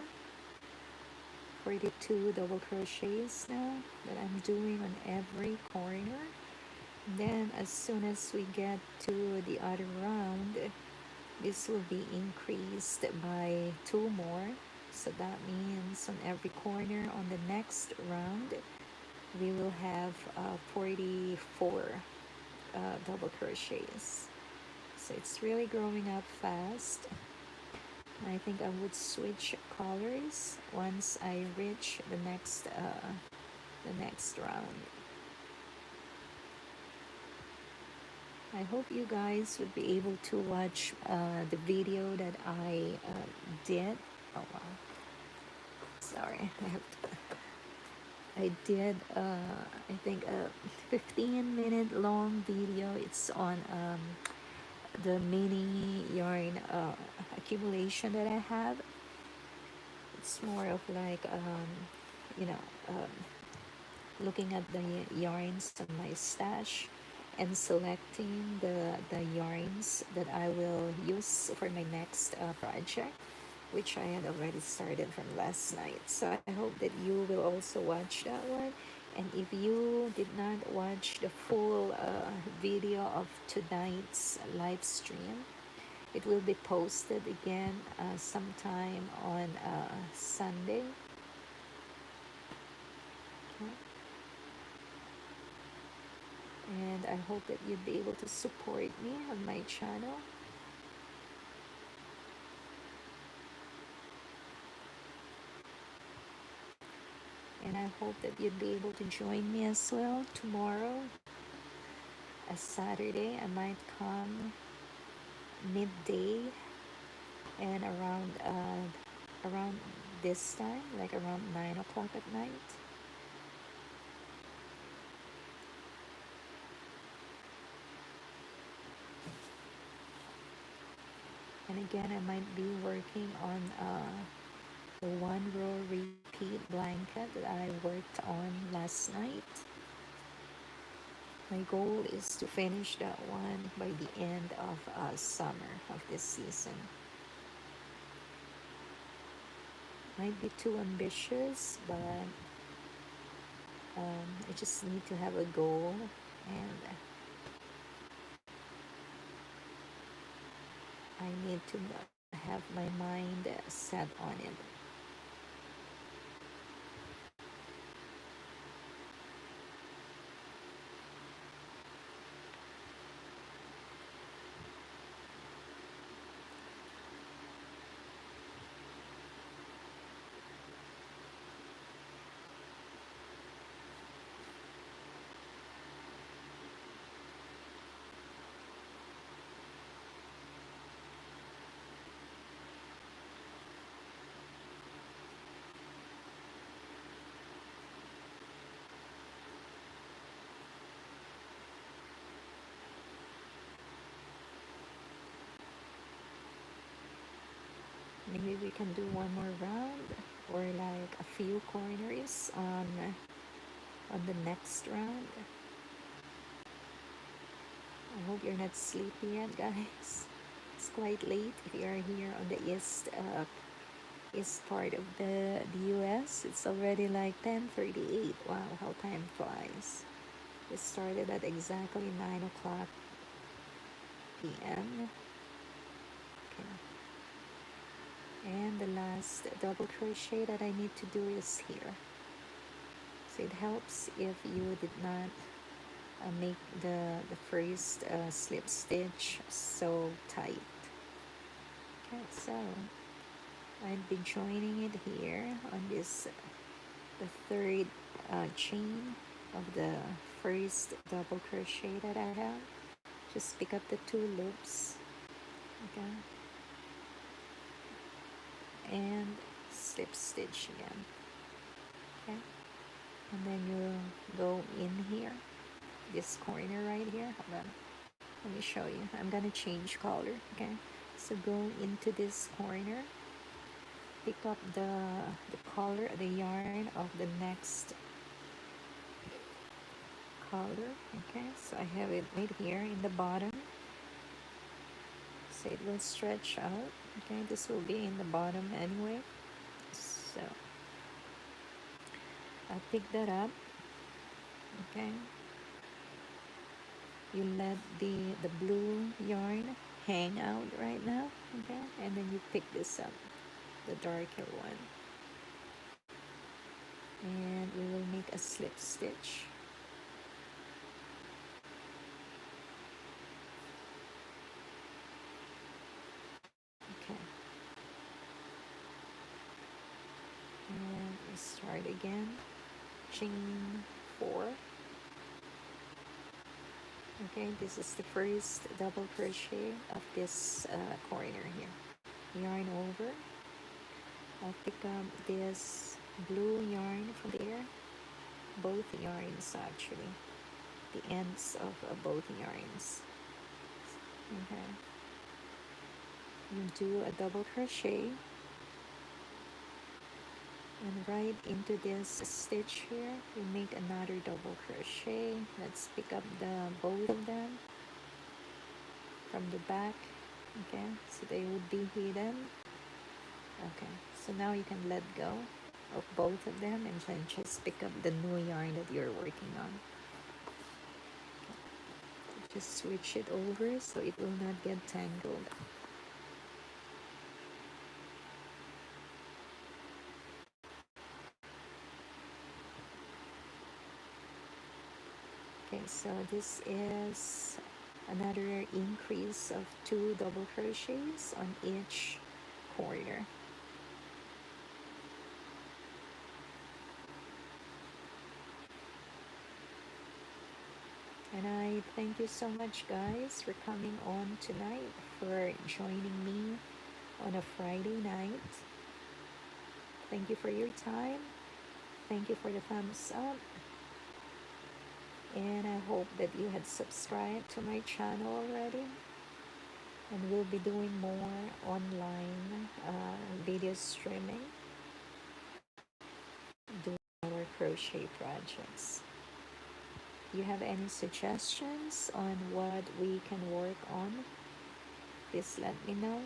42 double crochets now that I'm doing on every corner. Then as soon as we get to the other round, this will be increased by 2 more. So that means on every corner on the next round, we will have 44 double crochets. So it's really growing up fast. I think I would switch colors once I reach the next round. I hope you guys would be able to watch the video that I did. Oh wow, sorry, I did I think a 15-minute long video. It's on the mini yarn accumulation that I have. It's more of like you know looking at the yarns on my stash and selecting the yarns that I will use for my next project, which I had already started from last night. So I hope that you will also watch that one. And if you did not watch the full video of tonight's live stream, it will be posted again sometime on Sunday. Okay. And I hope that you'd be able to support me on my channel. And I hope that you'd be able to join me as well tomorrow, a Saturday. I might come midday and around this time, like around 9 o'clock at night. And again, I might be working on the 1-row repeat blanket that I worked on last night. My goal is to finish that one by the end of summer of this season. Might be too ambitious, but I just need to have a goal, and I need to have my mind set on it. Maybe we can do one more round, or like a few corners on the next round. I hope you're not sleepy yet, guys. It's quite late if you are here on the east part of the US. It's already like 10:38. Wow, how time flies. We started at exactly 9 o'clock p.m. Okay. And the last double crochet that I need to do is here. So it helps if you did not make the first slip stitch so tight. Okay, so I'd be joining it here on this the third chain of the first double crochet that I have. Just pick up the 2 loops, okay, and slip stitch again, okay, and then you go in here, this corner right here. Hold on, let me show you. I'm gonna change color, okay? So go into this corner, pick up the color, the yarn of the next color, okay? So I have it right here in the bottom. so it will stretch out. Okay, this will be in the bottom anyway, so I'll pick that up. Okay, you let the blue yarn hang out right now. Okay, and then you pick this up, the darker one, and we will make a slip stitch. Okay, and we start again. Chain 4. Okay, this is the first double crochet of this corner here. Yarn over. I'll pick up this blue yarn from there, both yarns actually, the ends of both yarns. Okay, you do a double crochet and right into this stitch here you make another double crochet. Let's pick up the both of them from the back. Okay, so they would be hidden. Okay, so now you can let go of both of them and then just pick up the new yarn that you're working on. Just switch it over so it will not get tangled. Okay, so this is another increase of 2 double crochets on each corner. And I thank you so much, guys, for coming on tonight, for joining me on a Friday night. Thank you for your time. Thank you for the thumbs up. And I hope that you had subscribed to my channel already. And we'll be doing more online video streaming, doing our crochet projects. You have any suggestions on what we can work on? Please let me know.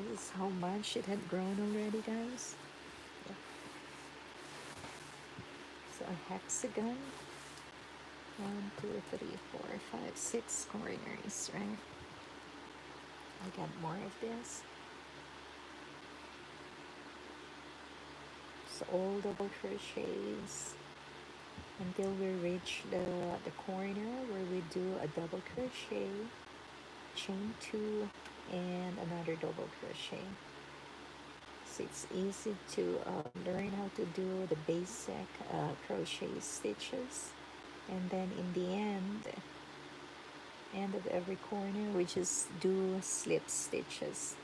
This is how much it had grown already, guys. So a hexagon, 1, 2, 3, 4, 5, 6 corners, right? I got more of this. So all double crochets until we reach the corner where we do a double crochet, chain 2, and another double crochet. So it's easy to learn how to do the basic crochet stitches, and then in the end of every corner we just do slip stitches.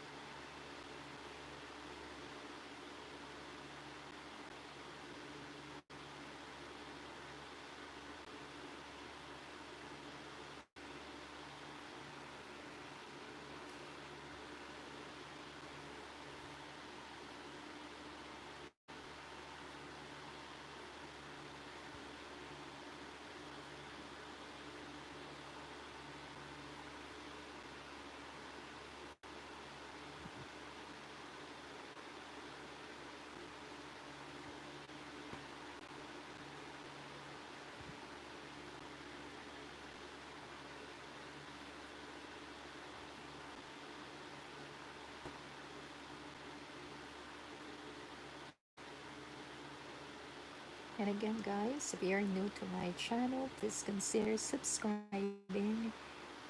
And again, guys, if you're new to my channel, please consider subscribing.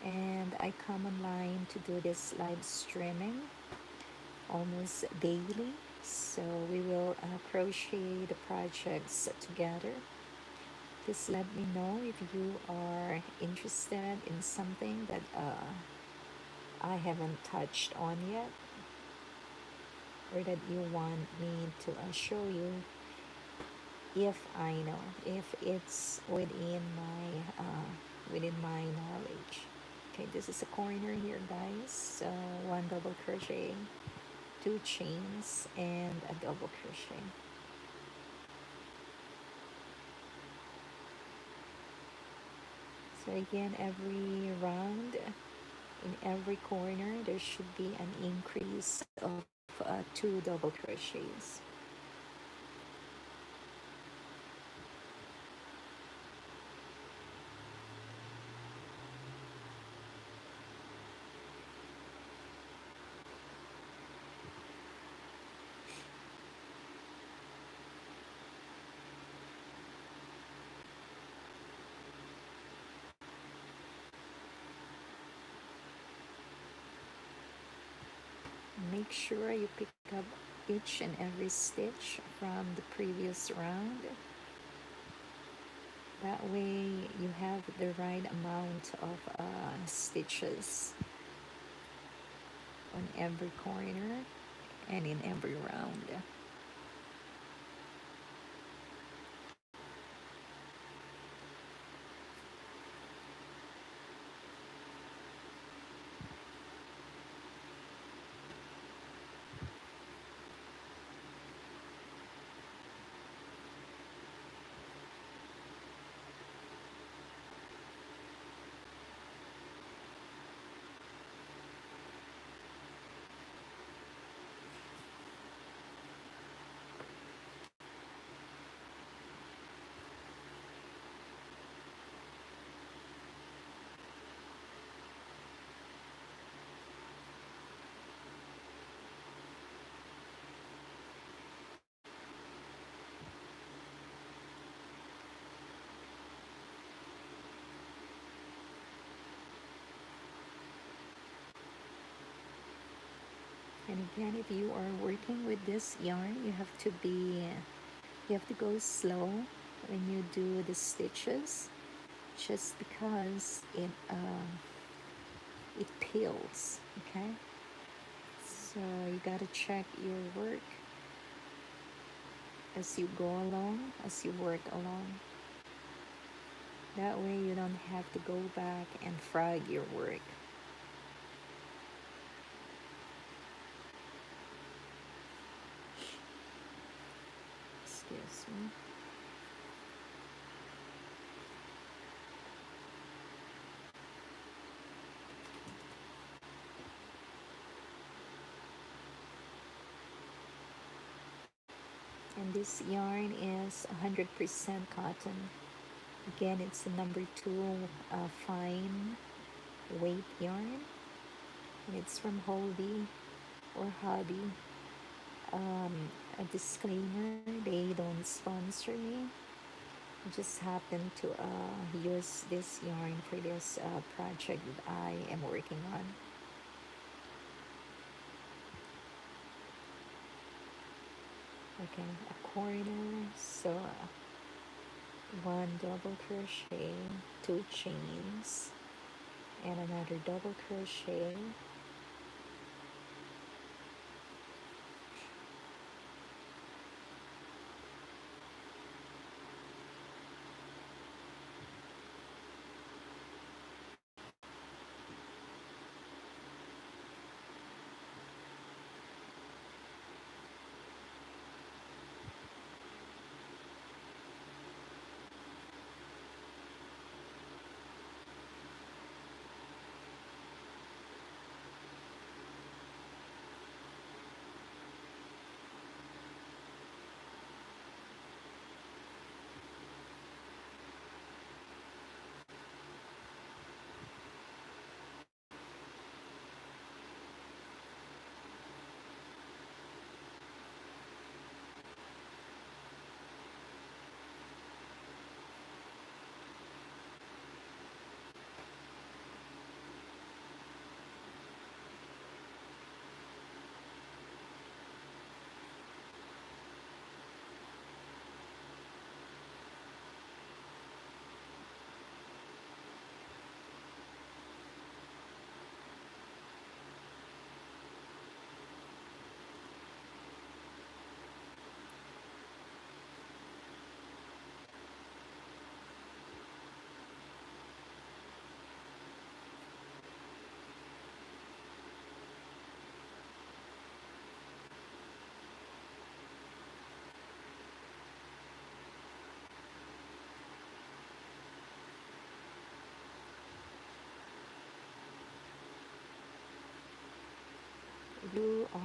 And I come online to do this live streaming almost daily. So we will crochet the projects together. Please let me know if you are interested in something that I haven't touched on yet, or that you want me to show you, if I know, if it's within my knowledge. Okay, this is a corner here, guys. So one double crochet, two chains, and a double crochet. So again, every round, in every corner, there should be an increase of two double crochets. Make sure you pick up each and every stitch from the previous round. That way you have the right amount of stitches on every corner and in every round. And again, if you are working with this yarn, you have to go slow when you do the stitches, just because it peels. Okay, so you gotta check your work as you go along, as you work along. That way you don't have to go back and frag your work. Excuse me. And this yarn is 100% cotton. Again, it's the number 2 fine weight yarn. And it's from Hobby or Hobby. A disclaimer, they don't sponsor me. I just happen to use this yarn for this project that I am working on. Okay, a corner, so one double crochet, two chains, and another double crochet,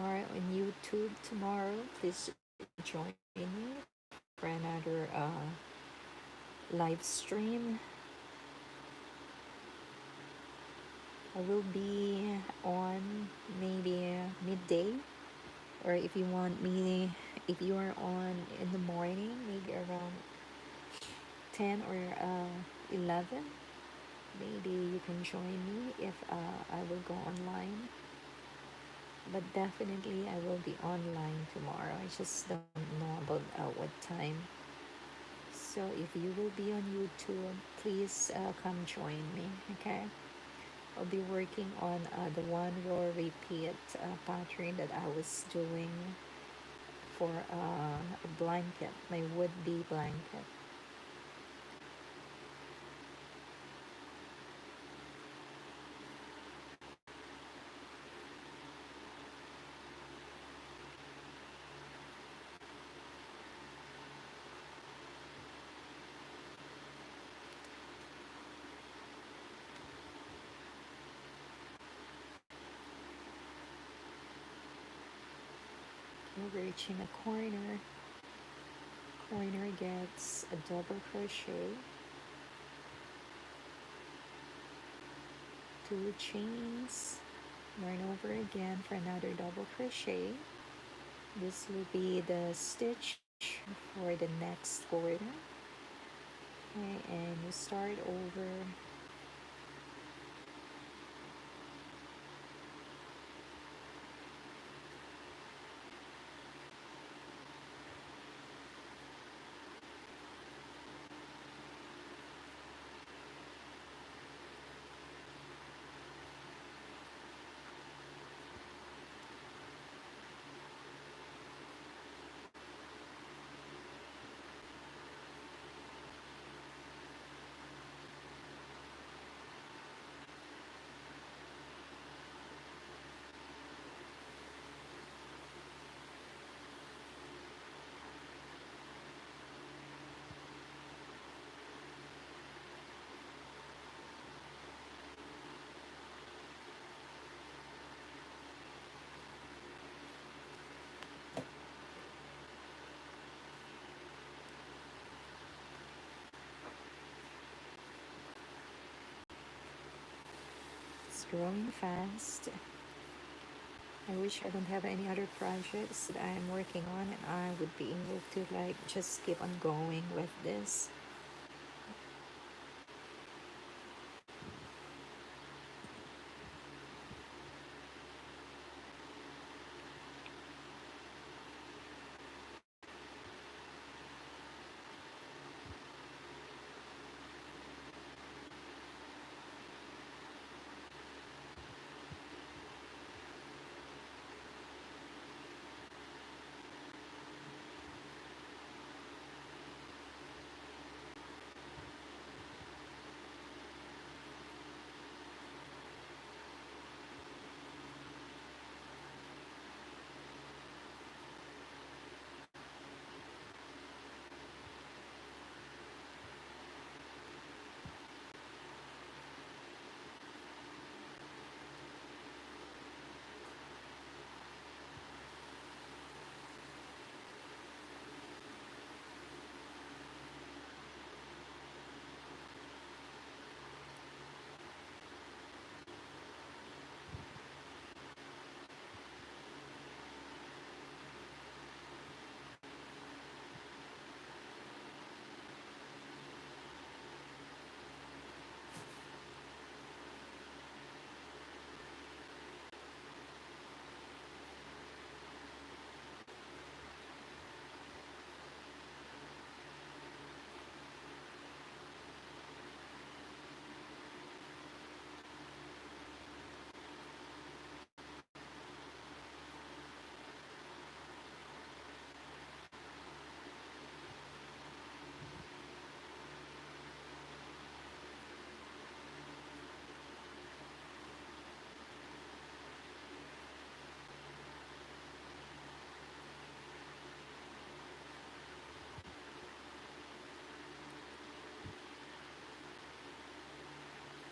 are on YouTube tomorrow, please join me for another live stream. I will be on maybe midday, or if you want me, if you are on in the morning, maybe around 10 or 11, maybe you can join me if I will go online. But definitely I will be online tomorrow. I just don't know about what time. So if you will be on YouTube, please come join me, okay? I'll be working on the one row repeat pattern that I was doing for a blanket, my would-be blanket. We're reaching a corner. Corner gets a double crochet, 2 chains, yarn over again for another double crochet. This will be the stitch for the next quarter. Okay, and you start over. It's growing fast. I wish I don't have any other projects that I am working on and I would be able to like just keep on going with this.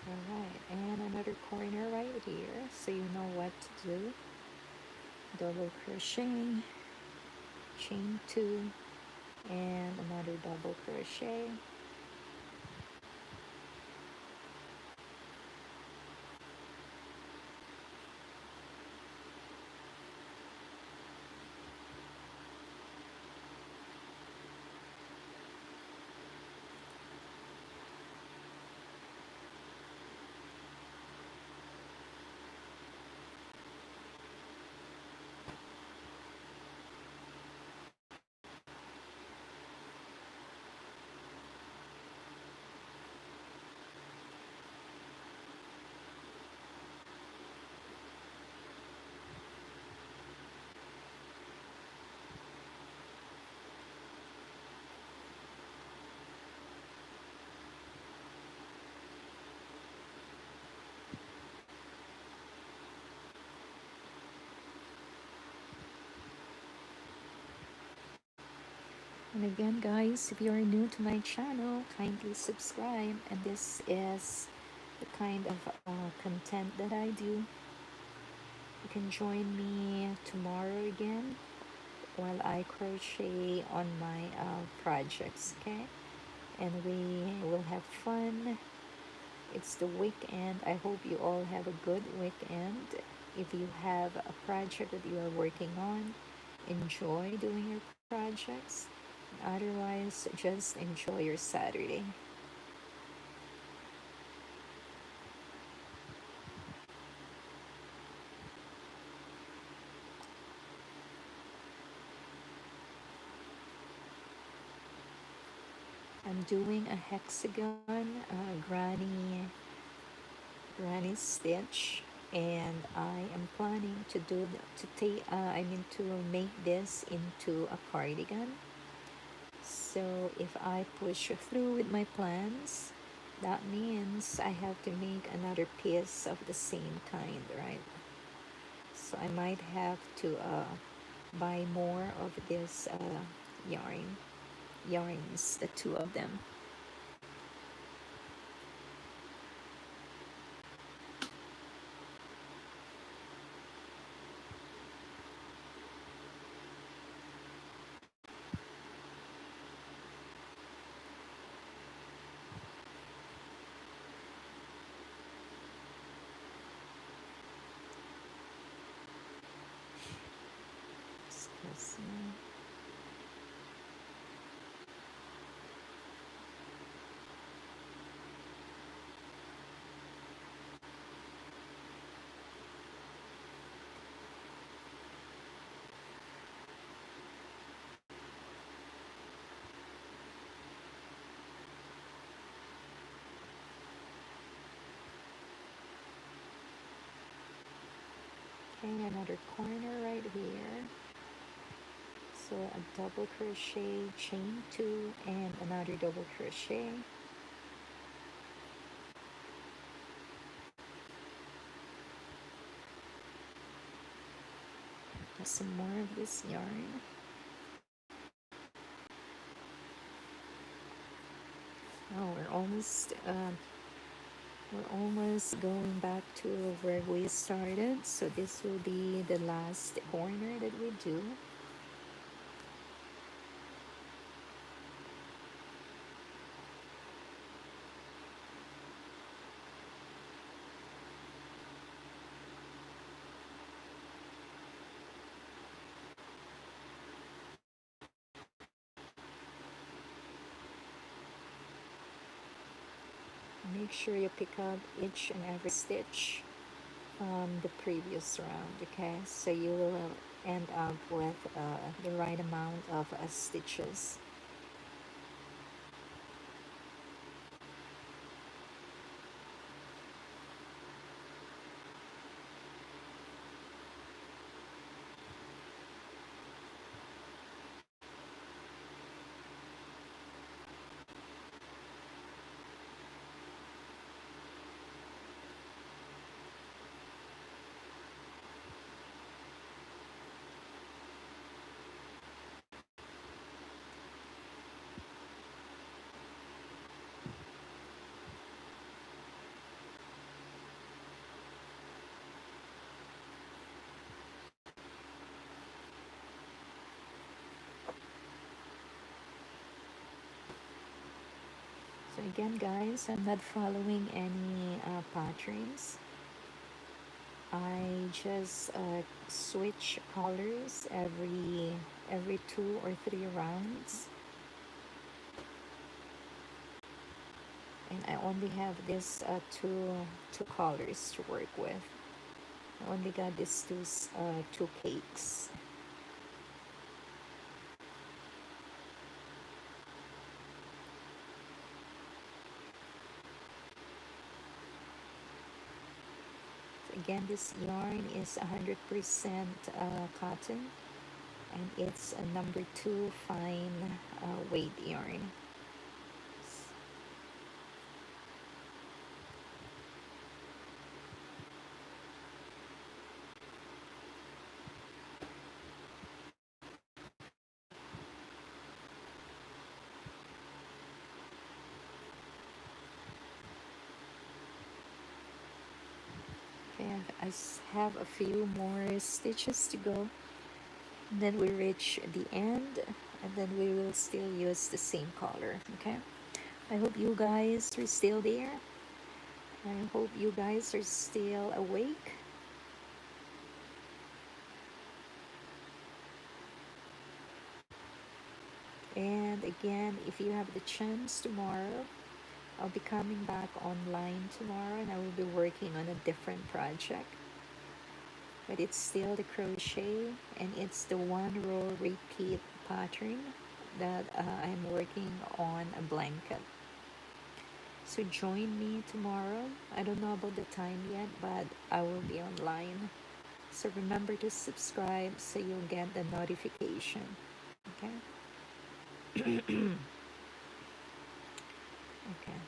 Alright, and another corner right here so you know what to do. double crochet, chain 2, and another double crochet, and again guys, if you are new to my channel, kindly subscribe. And this is the kind of content that I do. You can join me tomorrow again while I crochet on my projects, okay? And we will have fun. It's the weekend. I hope you all have a good weekend. If you have a project that you are working on, enjoy doing your projects. Otherwise, just enjoy your Saturday. I'm doing a hexagon granny stitch, and I am planning to make this into a cardigan. So if I push through with my plans, that means I have to make another piece of the same kind, right? So I might have to buy more of this yarns, the two of them. Excuse me. Okay, another corner right here. So a double crochet, chain 2, and another double crochet. Some more of this yarn. Oh, we're almost going back to where we started. So this will be the last corner that we do. Make sure you pick up each and every stitch from the previous round, okay? So you will end up with the right amount of stitches. So again guys, I'm not following any patterns. I just switch colors every 2 or 3 rounds, and I only have this two colors to work with. I only got these two cakes. So again, this yarn is 100% cotton, and it's a number 2 fine weight yarn. Okay, I have a few more stitches to go. And then we reach the end, and then we will still use the same color. Okay, I hope you guys are still there. I hope you guys are still awake. And again, if you have the chance tomorrow, I'll be coming back online tomorrow, and I will be working on a different project. But it's still the crochet, and it's the 1 row repeat pattern that I'm working on a blanket. So join me tomorrow. I don't know about the time yet, but I will be online. So remember to subscribe so you'll get the notification. Okay? Okay.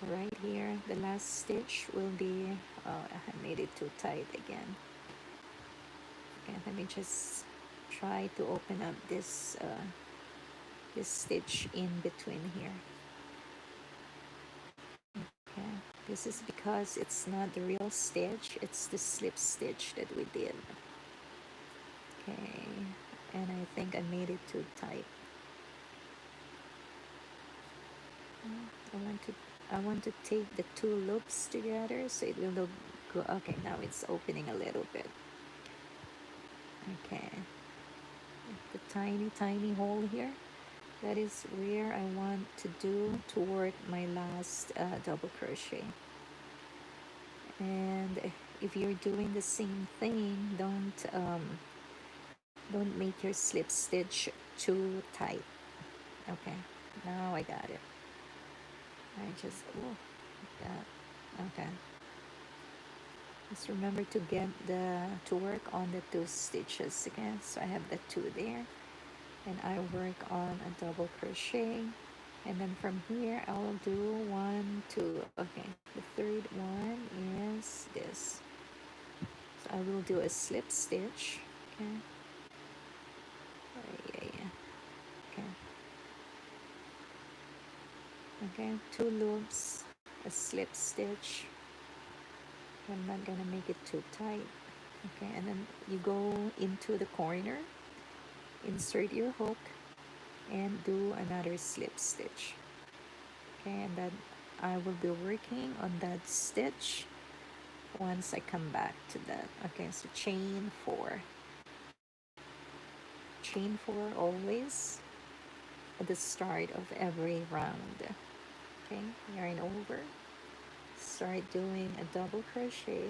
So right here, the last stitch will be, oh, I made it too tight again. Okay, let me just try to open up this stitch in between here. Okay, this is because it's not the real stitch, it's the slip stitch that we did. Okay, and I think I made it too tight. I want to take the 2 loops together so it will look good. Okay, now it's opening a little bit. Okay, the tiny hole here, that is where I want to do to work my last double crochet. And if you're doing the same thing, don't make your slip stitch too tight. Okay, now I got it. I just that. Okay, just remember to get to work on the 2 stitches again. So I have the 2 there, and I work on a double crochet, and then from here I will do 1 2. Okay, the third one is this. So I will do a slip stitch. Okay. Yeah. Okay. Okay, 2 loops, a slip stitch. I'm not gonna make it too tight. Okay, and then you go into the corner, insert your hook, and do another slip stitch. Okay, and then I will be working on that stitch once I come back to that. Okay, so chain 4 always at the start of every round. Okay, yarn over, start doing a double crochet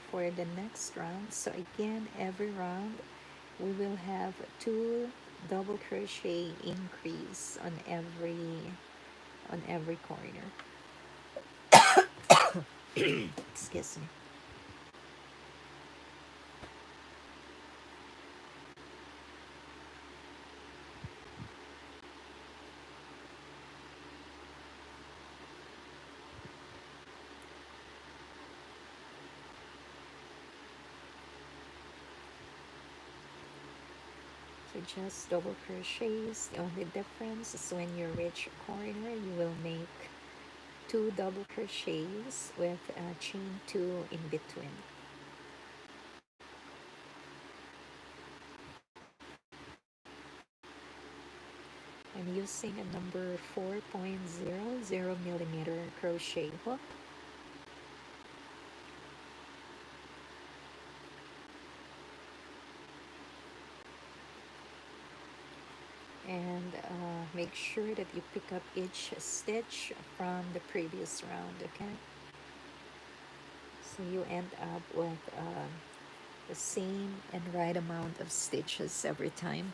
for the next round. So again, every round we will have 2 double crochet increase on every corner. Excuse me. So just double crochets. The only difference is when you reach a corner, you will make 2 double crochets with chain 2 in between. I'm using a number 4.00 millimeter crochet hook. And make sure that you pick up each stitch from the previous round, okay? So you end up with the same and right amount of stitches every time.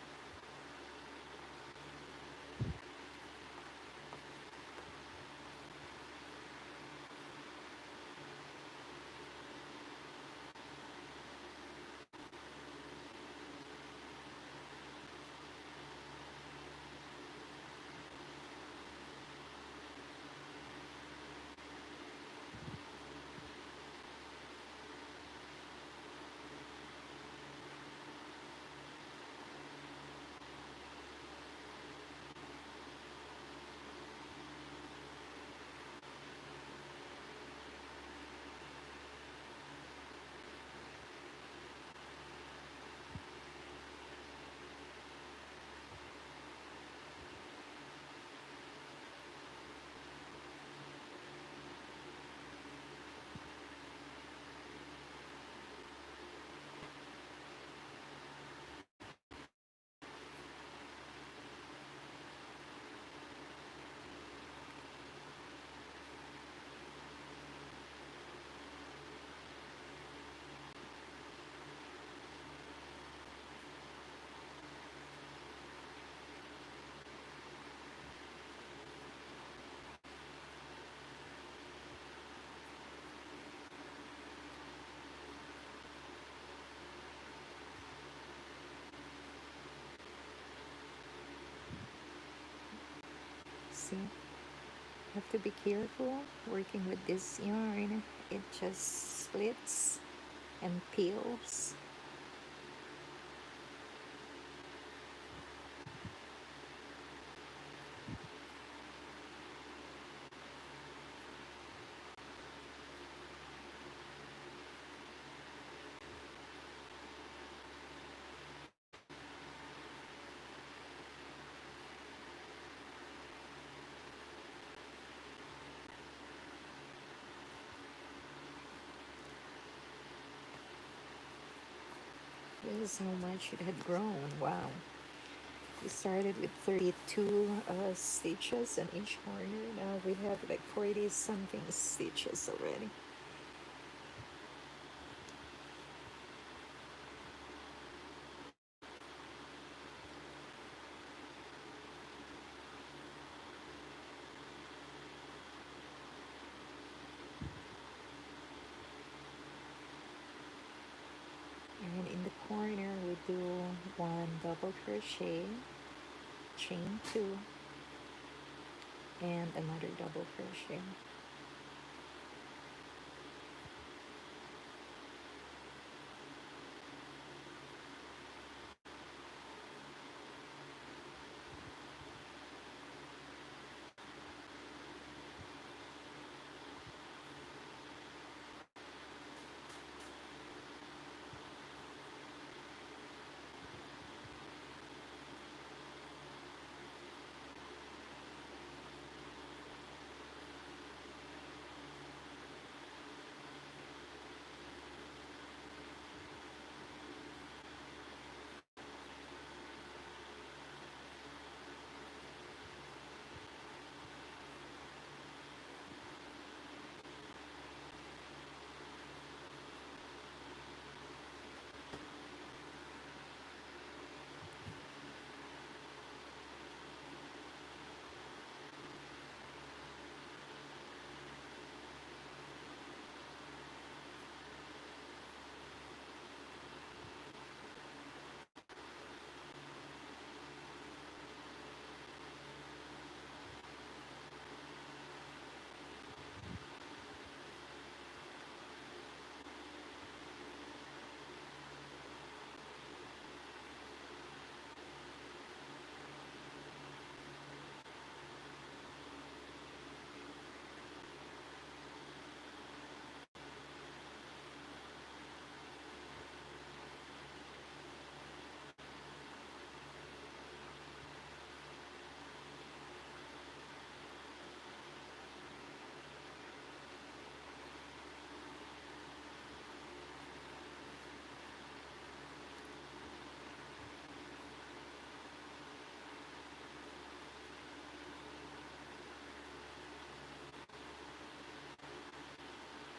See, have to be careful working with this yarn. It just splits and peels. This is how much it had grown. Wow. We started with 32 stitches on each corner. Now we have like 40 something stitches already. And in the corner we do one double crochet, chain two, and another double crochet.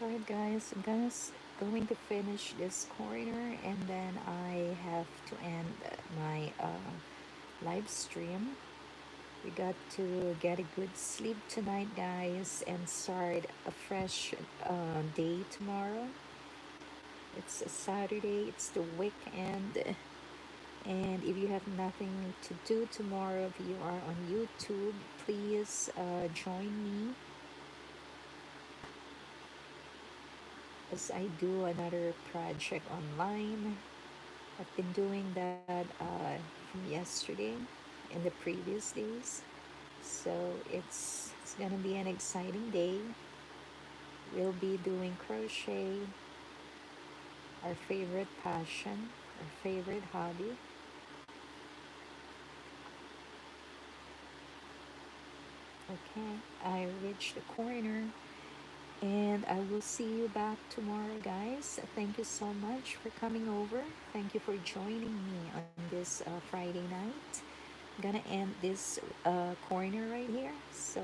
Alright guys, going to finish this corner and then I have to end my live stream. We got to get a good sleep tonight, guys, and start a fresh day tomorrow. It's a Saturday, it's the weekend, and if you have nothing to do tomorrow, if you are on YouTube, please join me as I do another project online. I've been doing that from yesterday and the previous days. So it's gonna be an exciting day. We'll be doing crochet, our favorite passion, our favorite hobby. Okay, I reached the corner and I will see you back tomorrow, guys. Thank you so much for coming over. Thank you for joining me on this Friday night. I'm gonna end this corner right here. So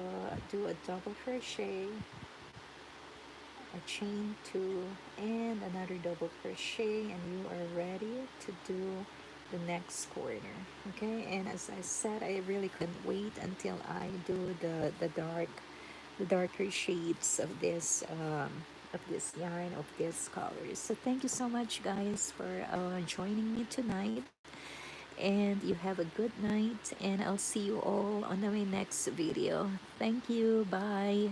do a double crochet, a chain two, and another double crochet, and you are ready to do the next corner. Okay, and as I said, I really couldn't wait until I do the darker shades of this yarn, of this colors. So thank you so much, guys, for joining me tonight, and you have a good night, and I'll see you all on my next video. Thank you. Bye.